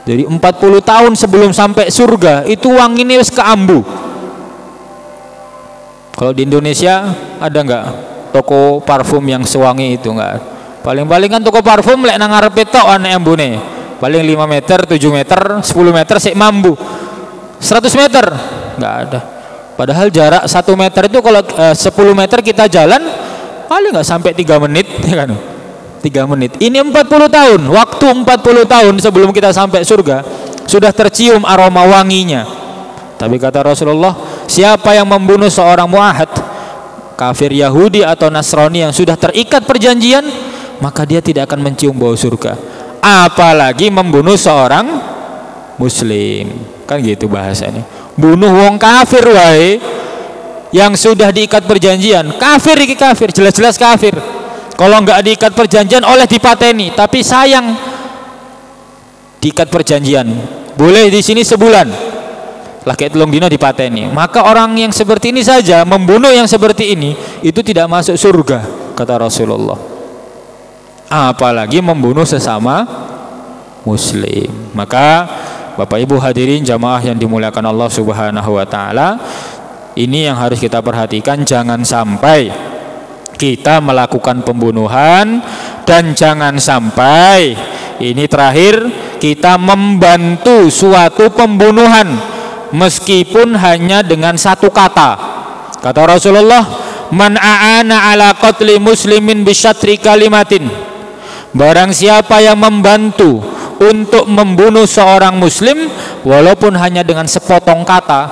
[SPEAKER 2] Jadi 40 tahun sebelum sampai surga itu wanginya wis keambu. Kalau di Indonesia ada nggak toko parfum yang sewangi itu? Nggak. Paling-paling kan toko parfum lek nang ngarepe tok ana ambune. Paling 5 meter, 7 meter, 10 meter sik mambu. 100 meter nggak ada. Padahal jarak 1 meter itu kalau 10 meter kita jalan paling nggak sampai 3 menit, ya kan? 3 menit. Ini 40 tahun, waktu 40 tahun sebelum kita sampai surga sudah tercium aroma wanginya. Tapi kata Rasulullah, siapa yang membunuh seorang mu'ahad, kafir Yahudi atau Nasrani yang sudah terikat perjanjian, maka dia tidak akan mencium bau surga. Apalagi membunuh seorang muslim. Kan gitu bahasanya. Bunuh wong kafir wae yang sudah diikat perjanjian. Kafir iki kafir, jelas-jelas kafir. Kalau enggak diikat perjanjian oleh dipateni, tapi sayang diikat perjanjian. Boleh di sini sebulan. Laki telung dino dipateni. Maka orang yang seperti ini saja, membunuh yang seperti ini, itu tidak masuk surga, kata Rasulullah. Apalagi membunuh sesama muslim. Maka Bapak Ibu hadirin jamaah yang dimuliakan Allah Subhanahu wa taala, ini yang harus kita perhatikan, jangan sampai kita melakukan pembunuhan, dan jangan sampai ini terakhir kita membantu suatu pembunuhan meskipun hanya dengan satu kata. Kata Rasulullah, man a'ana ala qatli muslimin bisyatri kalimatin, barang siapa yang membantu untuk membunuh seorang muslim walaupun hanya dengan sepotong kata,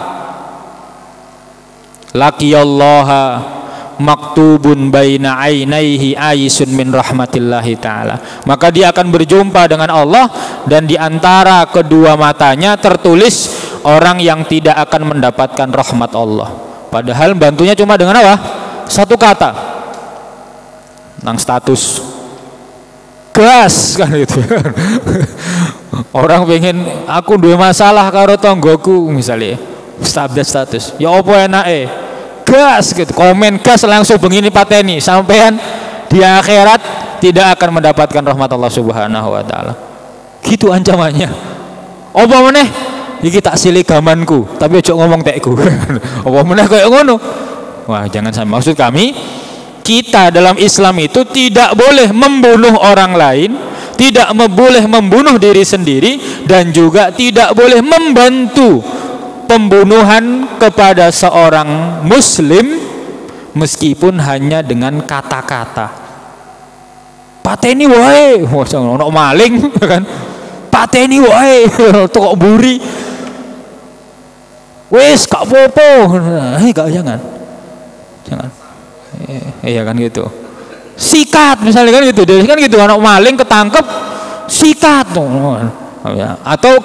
[SPEAKER 2] laqiyallaha maktubun baina ainaihi aisun min rahmatillahi ta'ala, maka dia akan berjumpa dengan Allah dan di antara kedua matanya tertulis orang yang tidak akan mendapatkan rahmat Allah. Padahal bantunya cuma dengan apa? Satu kata. Nang status gas kan gitu. Orang pengen aku dua masalah karo tonggoku misalnya, update status. Ya apa enake? Gas gitu. Komen gas langsung begini pateni, sampean di akhirat tidak akan mendapatkan rahmat Allah Subhanahu wa taala. Gitu ancamannya. Apa meneh? Iki tak silih gamanku, tapi ojo ngomong tekku. Apa meneh kayak ngono? Wah, jangan sampai. Maksud kami, kita dalam Islam itu tidak boleh membunuh orang lain, tidak boleh membunuh diri sendiri, dan juga tidak boleh membantu pembunuhan kepada seorang muslim meskipun hanya dengan kata-kata. Pateni wae, ono maling kan. Pateni wae, tokok buri. Wes gak apa-apa. Jangan. Iya kan gitu. Sikat misalnya kan gitu. Kan gitu, anak maling ketangkep sikat. Atau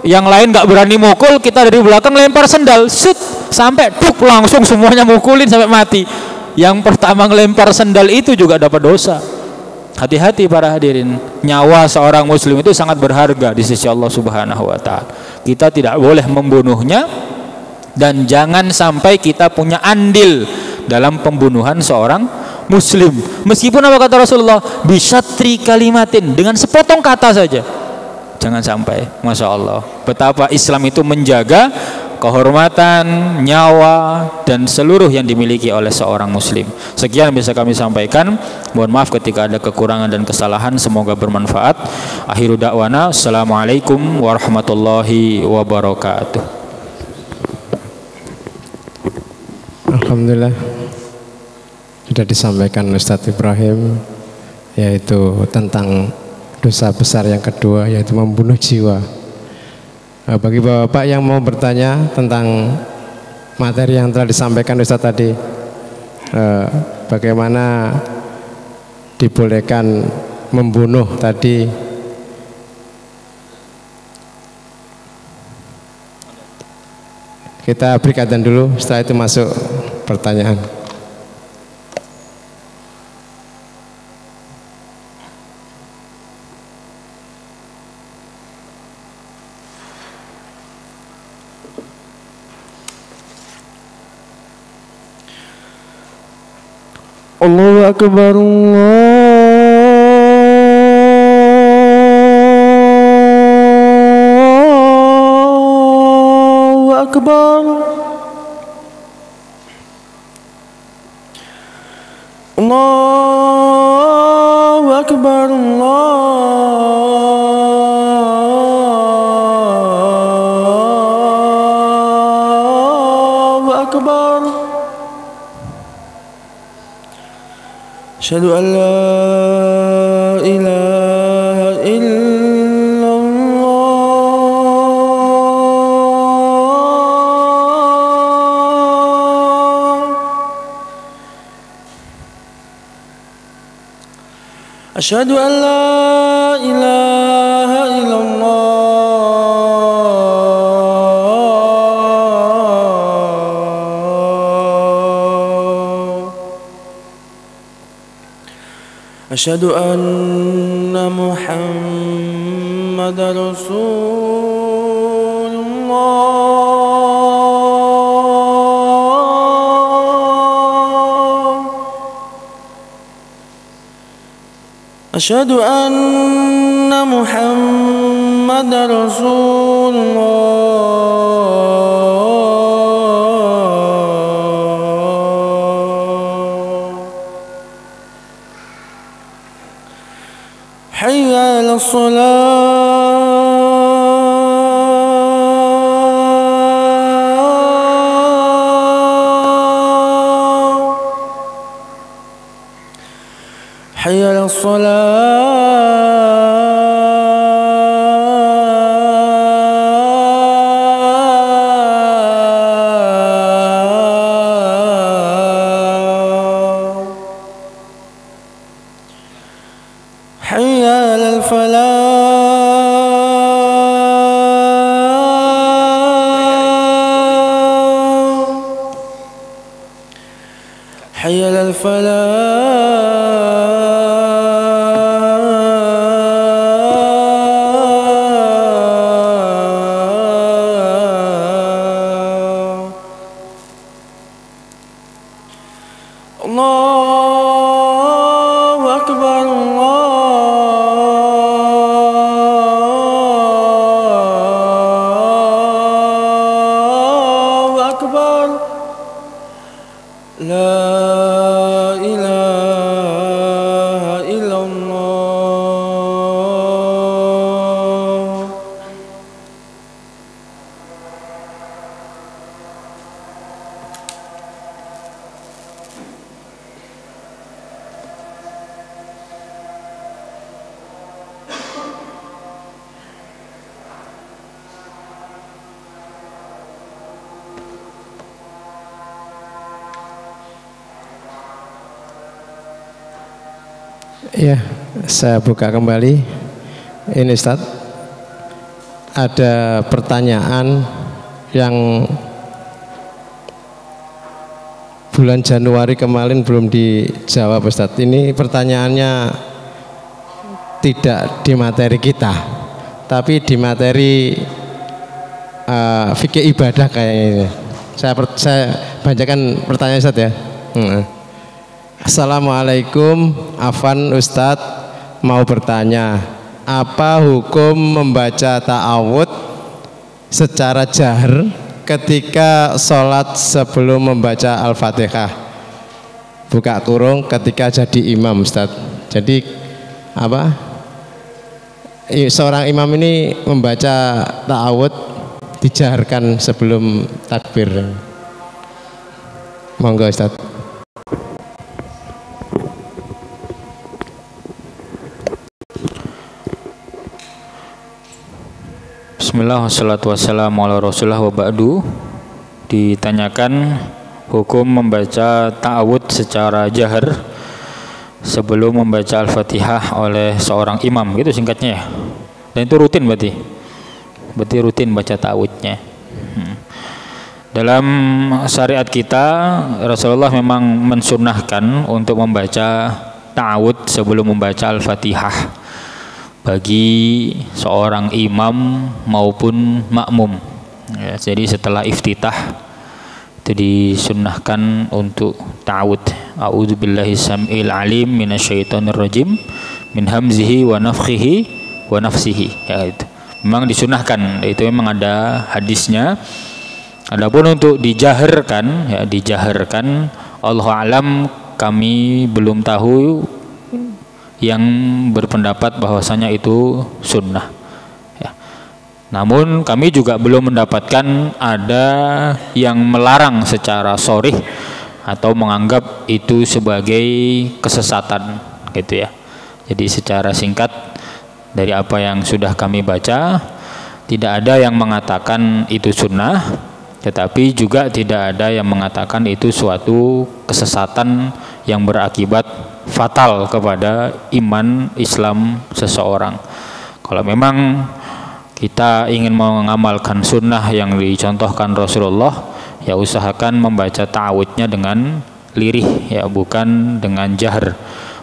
[SPEAKER 2] yang lain nggak berani mukul, kita dari belakang lempar sendal, set, sampai tuk langsung semuanya mukulin sampai mati. Yang pertama ngelempar sendal itu juga dapat dosa. Hati-hati para hadirin, nyawa seorang muslim itu sangat berharga di sisi Allah Subhanahu wa taala. Kita tidak boleh membunuhnya dan jangan sampai kita punya andil dalam pembunuhan seorang muslim. Meskipun apa kata Rasulullah, bisyatri kalimatin, dengan sepotong kata saja. Jangan sampai. Masya Allah, betapa Islam itu menjaga kehormatan, nyawa, dan seluruh yang dimiliki oleh seorang muslim. Sekian bisa kami sampaikan. Mohon maaf ketika ada kekurangan dan kesalahan. Semoga bermanfaat. Akhiru da'wana, assalamualaikum warahmatullahi wabarakatuh.
[SPEAKER 1] Alhamdulillah, sudah disampaikan Ustadz Ibrahim, yaitu tentang dosa besar yang kedua, yaitu membunuh jiwa. Bagi bapak yang mau bertanya tentang materi yang telah disampaikan Ustadz tadi, bagaimana dibolehkan membunuh tadi, kita beri adzan dulu, setelah itu masuk pertanyaan. Allahu Akbar, Allahu Akbar, Allahu Akbar, Allahu Akbar. Asyhadu an la ilaha illallah. Asyhadu an la ilaha illallah. Asyhadu anna Muhammadar Rasulullah. Asyhadu anna Muhammadar Rasulullah. Hayya 'alas shalah.
[SPEAKER 3] حي على الصلاة حي على الفلاح حي على الفلاح الله أكبر الله أكبر لا إله إلا الله
[SPEAKER 1] Ya, saya buka kembali. Ini Ustaz, ada pertanyaan yang bulan Januari kemarin belum dijawab Ustaz. Ini pertanyaannya tidak di materi kita, tapi di materi fikih ibadah kayaknya ini. Saya bacakan pertanyaan Ustaz ya. Assalamualaikum, Afan Ustadz mau bertanya, apa hukum membaca ta'awud secara jahar ketika sholat sebelum membaca Al-Fatihah? Buka kurung ketika jadi imam Ustadz. Jadi apa? Seorang imam ini membaca ta'awud dijaharkan sebelum takbir. Monggo Ustadz.
[SPEAKER 2] Bismillah, wassalatu wassalamu ala rasulullah wa ba'du. Ditanyakan hukum membaca ta'awud secara jahar sebelum membaca Al-Fatihah oleh seorang imam, gitu singkatnya ya. Dan itu rutin berarti rutin baca ta'awudnya. Dalam syariat kita, Rasulullah memang mensunnahkan untuk membaca ta'awud sebelum membaca Al-Fatihah bagi seorang imam maupun makmum ya. Jadi setelah iftitah itu disunnahkan untuk ta'awud. A'udzubillahi sam'il alim minasyaitonir rajim min hamzihi wa nafthihi wa nafsihi ya, itu memang disunnahkan, itu memang ada hadisnya. Adapun untuk dijaharkan ya, dijaharkan Allahu alam, kami belum tahu yang berpendapat bahwasanya itu sunnah ya. Namun kami juga belum mendapatkan ada yang melarang secara sharih atau menganggap itu sebagai kesesatan gitu ya. Jadi secara singkat dari apa yang sudah kami baca, tidak ada yang mengatakan itu sunnah, tetapi juga tidak ada yang mengatakan itu suatu kesesatan yang berakibat fatal kepada iman Islam seseorang. Kalau memang kita ingin mengamalkan sunnah yang dicontohkan Rasulullah, ya usahakan membaca ta'awudnya dengan lirih ya, bukan dengan jahar.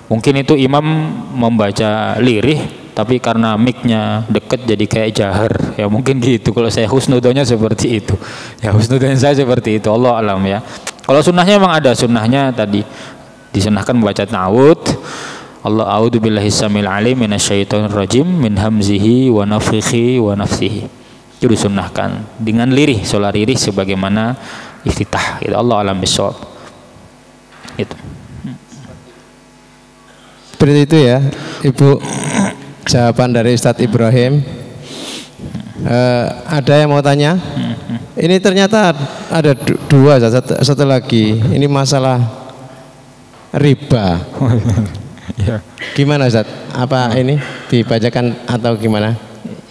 [SPEAKER 2] Mungkin itu imam membaca lirih, tapi karena mic-nya deket jadi kayak jahar ya, mungkin gitu. Kalau saya husnudonya seperti itu ya, husnudonya saya seperti itu, Allah alam ya. Kalau sunnahnya memang ada sunnahnya tadi, disunahkan membaca ta'awud. Allah a'udzubillahi samil alim minasyaitonir rajim min hamzihi wa nafthihi wa nafsihi. Itu disunahkan dengan lirih, sholat lirih sebagaimana iftitah gitu. Allah alam bisawab. Itu.
[SPEAKER 1] Seperti itu ya, Ibu, jawaban dari Ustadz Ibrahim. Ada yang mau tanya? Ini ternyata ada satu lagi. Ini masalah riba.
[SPEAKER 2] Ya.
[SPEAKER 1] Gimana Ustaz? Apa ini dibacakan atau gimana?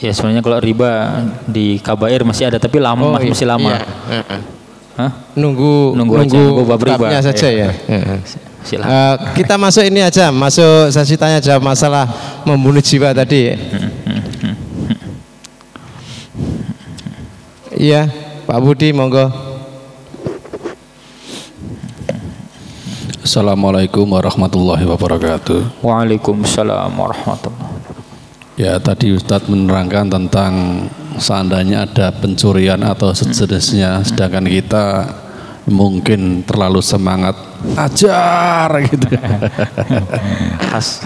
[SPEAKER 2] Ya sebenarnya kalau riba di kabair masih ada tapi lama, masih lama.
[SPEAKER 1] Iya.
[SPEAKER 2] Hah?
[SPEAKER 1] Nunggu
[SPEAKER 2] bab riba
[SPEAKER 1] babnya saja ya.
[SPEAKER 2] Silakan.
[SPEAKER 1] Kita masuk ini aja, masuk sesi tanya jawab masalah membunuh jiwa tadi. Iya, Pak Budi monggo.
[SPEAKER 4] Assalamualaikum warahmatullahi wabarakatuh.
[SPEAKER 2] Waalaikumsalam warahmatullahi wabarakatuh.
[SPEAKER 4] Ya, tadi Ustadz menerangkan tentang seandainya ada pencurian atau sejenisnya, sedangkan kita mungkin terlalu semangat ajar gitu.
[SPEAKER 2] Khas.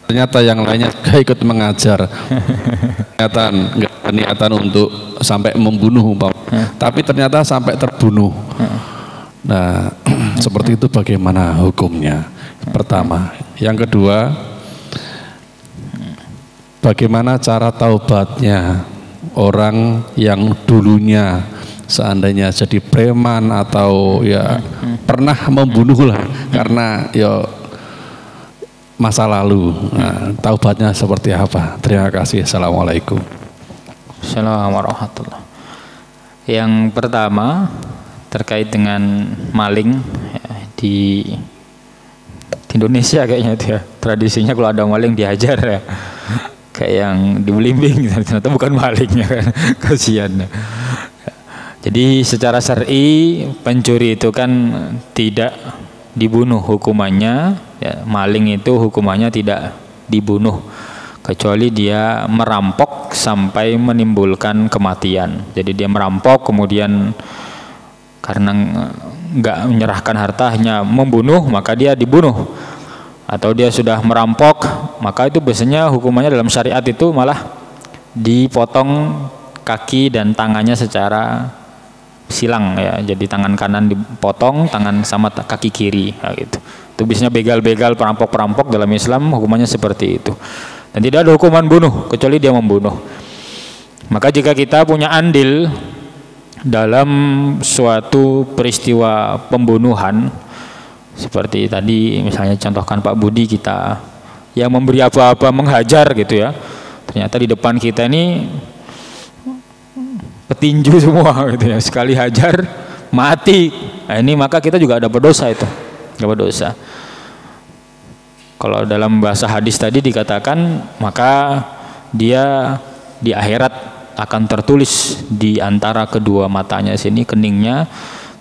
[SPEAKER 4] Ternyata yang lainnya gak ikut mengajar. Nggak niatan untuk sampai membunuh, tapi ternyata sampai terbunuh. Nah, seperti itu bagaimana hukumnya? Pertama, yang kedua, bagaimana cara taubatnya orang yang dulunya seandainya jadi preman atau ya pernah membunuh lah karena ya masa lalu. Nah, taubatnya seperti apa? Terima kasih. Assalamualaikum.
[SPEAKER 2] Assalamualaikum warahmatullahi wabarakatuh. Yang pertama terkait dengan maling ya, di Indonesia kayaknya itu ya tradisinya kalau ada maling dihajar ya, kayak yang dibelimbing ternyata bukan malingnya kan. Kasihan ya. Jadi secara syar'i pencuri itu kan tidak dibunuh hukumannya ya, maling itu hukumannya tidak dibunuh kecuali dia merampok sampai menimbulkan kematian. Jadi dia merampok kemudian karena nggak menyerahkan hartanya membunuh, maka dia dibunuh. Atau dia sudah merampok, maka itu biasanya hukumannya dalam syariat itu malah dipotong kaki dan tangannya secara silang ya. Jadi tangan kanan dipotong, tangan sama kaki kiri ya, gitu. Itu biasanya begal-begal perampok-perampok dalam Islam hukumannya seperti itu. Dan tidak ada hukuman bunuh kecuali dia membunuh. Maka jika kita punya andil dalam suatu peristiwa pembunuhan seperti tadi misalnya contohkan Pak Budi, kita yang memberi apa-apa menghajar gitu ya, ternyata di depan kita ini petinju semua gitu ya, sekali hajar mati. Nah, ini maka kita juga dapat dosa itu, dapat dosa. Kalau dalam bahasa hadis tadi dikatakan maka dia di akhirat akan tertulis di antara kedua matanya sini, keningnya,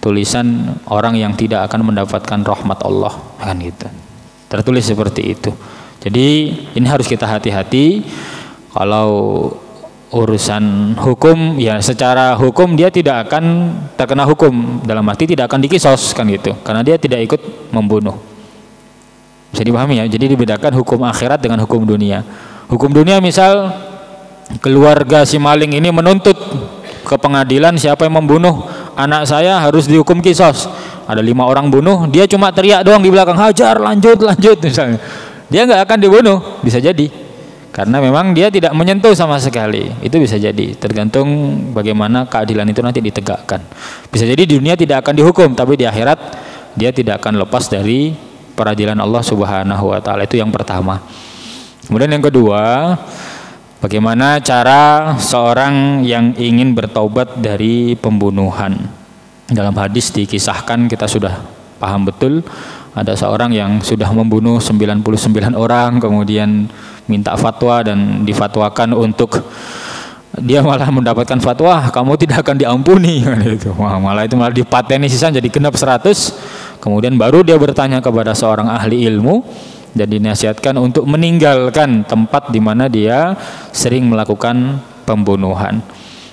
[SPEAKER 2] tulisan orang yang tidak akan mendapatkan rahmat Allah kan gitu. Tertulis seperti itu. Jadi ini harus kita hati-hati. Kalau urusan hukum ya secara hukum dia tidak akan terkena hukum, dalam arti tidak akan dikisos kan gitu, karena dia tidak ikut membunuh. Bisa dipahami ya. Jadi dibedakan hukum akhirat dengan hukum dunia. Hukum dunia misal keluarga si maling ini menuntut ke pengadilan siapa yang membunuh anak saya harus dihukum kisos. Ada 5 orang bunuh, dia cuma teriak doang di belakang, hajar lanjut misalnya. Dia nggak akan dibunuh, bisa jadi. Karena memang dia tidak menyentuh sama sekali. Itu bisa jadi, tergantung bagaimana keadilan itu nanti ditegakkan. Bisa jadi di dunia tidak akan dihukum, tapi di akhirat dia tidak akan lepas dari peradilan Allah Subhanahu wa taala. Itu yang pertama. Kemudian yang kedua, bagaimana cara seorang yang ingin bertaubat dari pembunuhan? Dalam hadis dikisahkan, kita sudah paham betul, ada seorang yang sudah membunuh 99 orang, kemudian minta fatwa dan difatwakan untuk, dia malah mendapatkan fatwa kamu tidak akan diampuni gitu. Wah, malah itu malah dipateni sisan jadi genap 100. Kemudian baru dia bertanya kepada seorang ahli ilmu dan dinasihatkan untuk meninggalkan tempat di mana dia sering melakukan pembunuhan.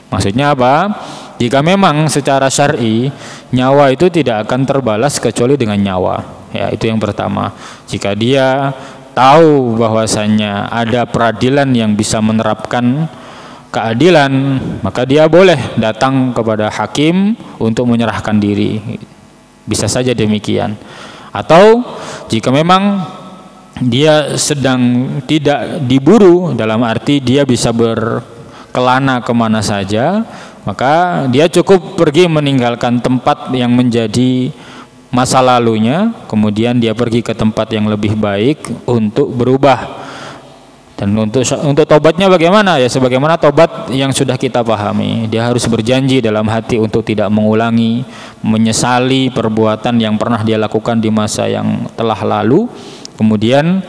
[SPEAKER 2] Maksudnya apa? Jika memang secara syar'i nyawa itu tidak akan terbalas kecuali dengan nyawa. Ya, itu yang pertama. Jika dia tahu bahwasannya ada peradilan yang bisa menerapkan keadilan, maka dia boleh datang kepada hakim untuk menyerahkan diri. Bisa saja demikian. Atau jika memang dia sedang tidak diburu, dalam arti dia bisa berkelana kemana saja, maka dia cukup pergi meninggalkan tempat yang menjadi masa lalunya, kemudian dia pergi ke tempat yang lebih baik untuk berubah. Dan untuk tobatnya bagaimana? Ya sebagaimana tobat yang sudah kita pahami. Dia harus berjanji dalam hati untuk tidak mengulangi, menyesali perbuatan yang pernah dia lakukan di masa yang telah lalu. Kemudian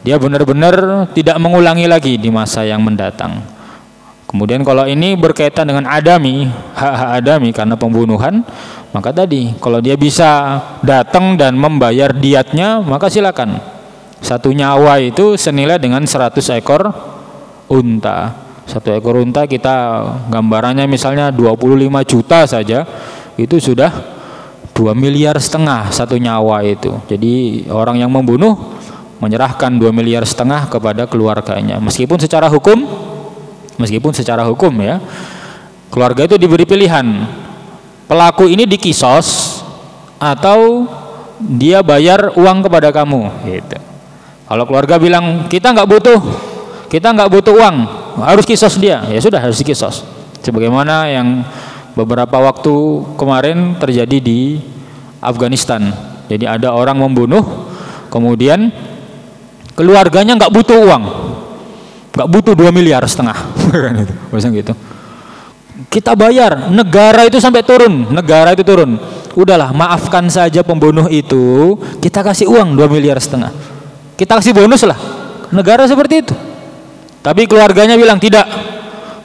[SPEAKER 2] dia benar-benar tidak mengulangi lagi di masa yang mendatang. Kemudian kalau ini berkaitan dengan adami, hak-hak adami karena pembunuhan, maka tadi kalau dia bisa datang dan membayar diatnya, maka silakan. Satu nyawa itu senilai dengan 100 ekor unta. 1 ekor unta kita gambarannya misalnya 25 juta saja, itu sudah 2,5 miliar satu nyawa itu. Jadi orang yang membunuh menyerahkan 2,5 miliar kepada keluarganya. Meskipun secara hukum ya, keluarga itu diberi pilihan. Pelaku ini dikisos atau dia bayar uang kepada kamu gitu. Kalau keluarga bilang kita nggak butuh uang, harus kisos dia, ya sudah harus dikisos. Sebagaimana yang beberapa waktu kemarin terjadi di Afghanistan. Jadi ada orang membunuh, kemudian keluarganya nggak butuh uang, nggak butuh 2,5 miliar, gitu. Kita bayar, negara itu sampai turun, Udahlah, maafkan saja pembunuh itu, kita kasih uang 2,5 miliar. Kita kasih bonus lah, negara seperti itu. Tapi keluarganya bilang tidak,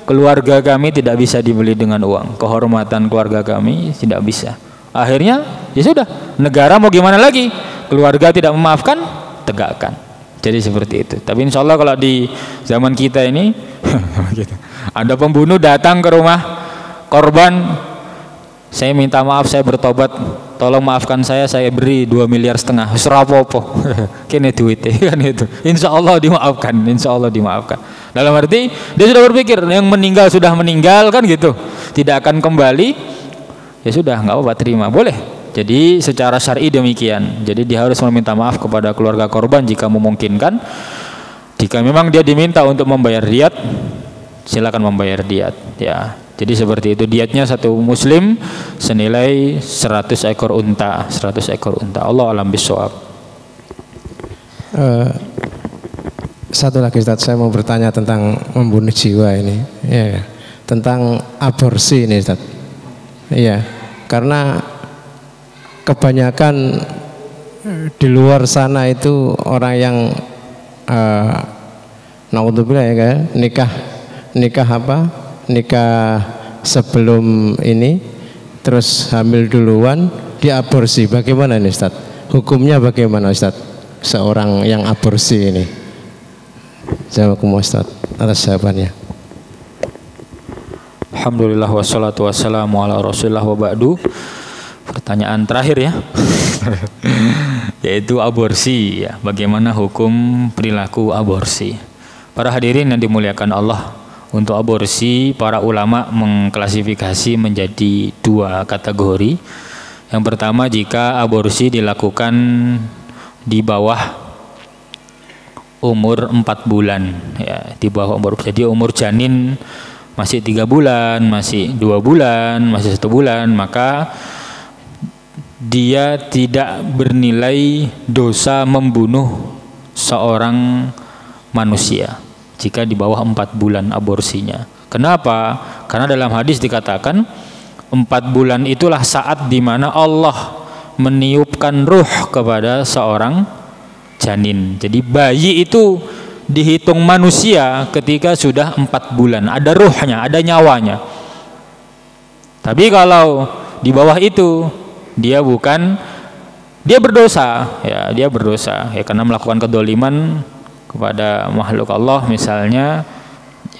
[SPEAKER 2] keluarga kami tidak bisa dibeli dengan uang, kehormatan keluarga kami tidak bisa. Akhirnya ya sudah, negara mau gimana lagi, keluarga tidak memaafkan, tegakkan. Jadi seperti itu. Tapi insya Allah kalau di zaman kita ini ada pembunuh datang ke rumah korban, saya minta maaf, saya bertobat, tolong maafkan saya beri 2,5 miliar. Serapopo kene duitnya kan itu. Insya Allah dimaafkan. Dalam arti dia sudah berpikir yang meninggal sudah meninggal kan gitu, tidak akan kembali. Ya sudah, nggak apa-apa, terima, boleh. Jadi secara syar'i demikian. Jadi dia harus meminta maaf kepada keluarga korban jika memungkinkan. Jika memang dia diminta untuk membayar diat, silakan membayar diat ya. Jadi seperti itu, diatnya satu muslim senilai 100 ekor unta. Allah alam bisawab.
[SPEAKER 1] Satu lagi Ustaz, saya mau bertanya tentang membunuh jiwa ini. Ya, tentang aborsi ini Ustaz. Iya, karena kebanyakan di luar sana itu orang yang naudzubillah ya kan, nikah sebelum ini terus hamil duluan, diaborsi. Bagaimana ini Ustaz? Hukumnya bagaimana Ustaz? Seorang yang aborsi ini. Jazakumullah Ustaz atas jawabannya.
[SPEAKER 2] Alhamdulillah wassalatu wassalamu ala Rasulillah wa ba'du. Pertanyaan terakhir ya. Yaitu aborsi ya. Bagaimana hukum perilaku aborsi? Para hadirin yang dimuliakan Allah, untuk aborsi para ulama mengklasifikasi menjadi 2 kategori. Yang pertama, jika aborsi dilakukan di bawah umur 4 bulan ya, di bawah umur, jadi umur janin masih 3 bulan, masih 2 bulan, masih 1 bulan, maka dia tidak bernilai dosa membunuh seorang manusia jika di bawah 4 bulan aborsinya. Kenapa? Karena dalam hadis dikatakan 4 bulan itulah saat di mana Allah meniupkan ruh kepada seorang janin. Jadi bayi itu dihitung manusia ketika sudah 4 bulan, ada ruhnya, ada nyawanya. Tapi kalau di bawah itu dia berdosa ya, karena melakukan kedoliman kepada makhluk Allah misalnya,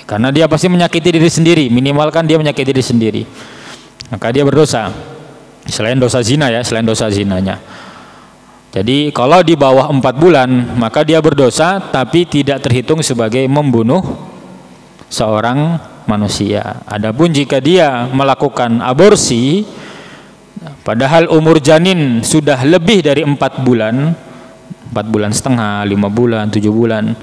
[SPEAKER 2] karena dia pasti menyakiti diri sendiri, minimalkan dia menyakiti diri sendiri, maka dia berdosa selain dosa zina ya, selain dosa zinanya. Jadi kalau di bawah 4 bulan maka dia berdosa, tapi tidak terhitung sebagai membunuh seorang manusia. Adapun jika dia melakukan aborsi padahal umur janin sudah lebih dari 4 bulan, 4 bulan setengah, 5 bulan, 7 bulan,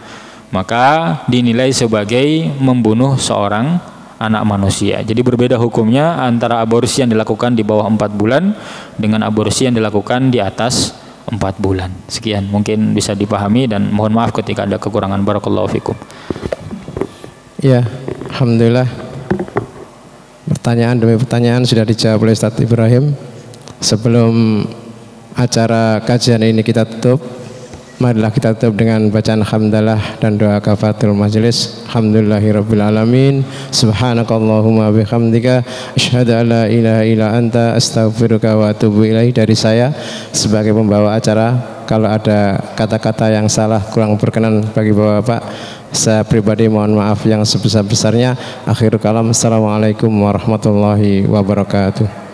[SPEAKER 2] maka dinilai sebagai membunuh seorang anak manusia. Jadi berbeda hukumnya antara aborsi yang dilakukan di bawah 4 bulan dengan aborsi yang dilakukan di atas 4 bulan. Sekian mungkin bisa dipahami dan mohon maaf ketika ada kekurangan. Barakallahu fikum.
[SPEAKER 1] Ya, alhamdulillah. Pertanyaan demi pertanyaan sudah dijawab oleh Ustaz Ibrahim. Sebelum acara kajian ini kita tutup, marilah kita tutup dengan bacaan hamdalah dan doa kafaratul majelis. Alhamdulillahirabbil alamin. Subhanakallahumma bihamdika asyhadu an la ilaha illa anta astaghfiruka wa atubu ilaik. Dari saya sebagai pembawa acara, kalau ada kata-kata yang salah kurang berkenan bagi Bapak-bapak, saya pribadi mohon maaf yang sebesar-besarnya. Akhirul kalam, assalamualaikum warahmatullahi wabarakatuh.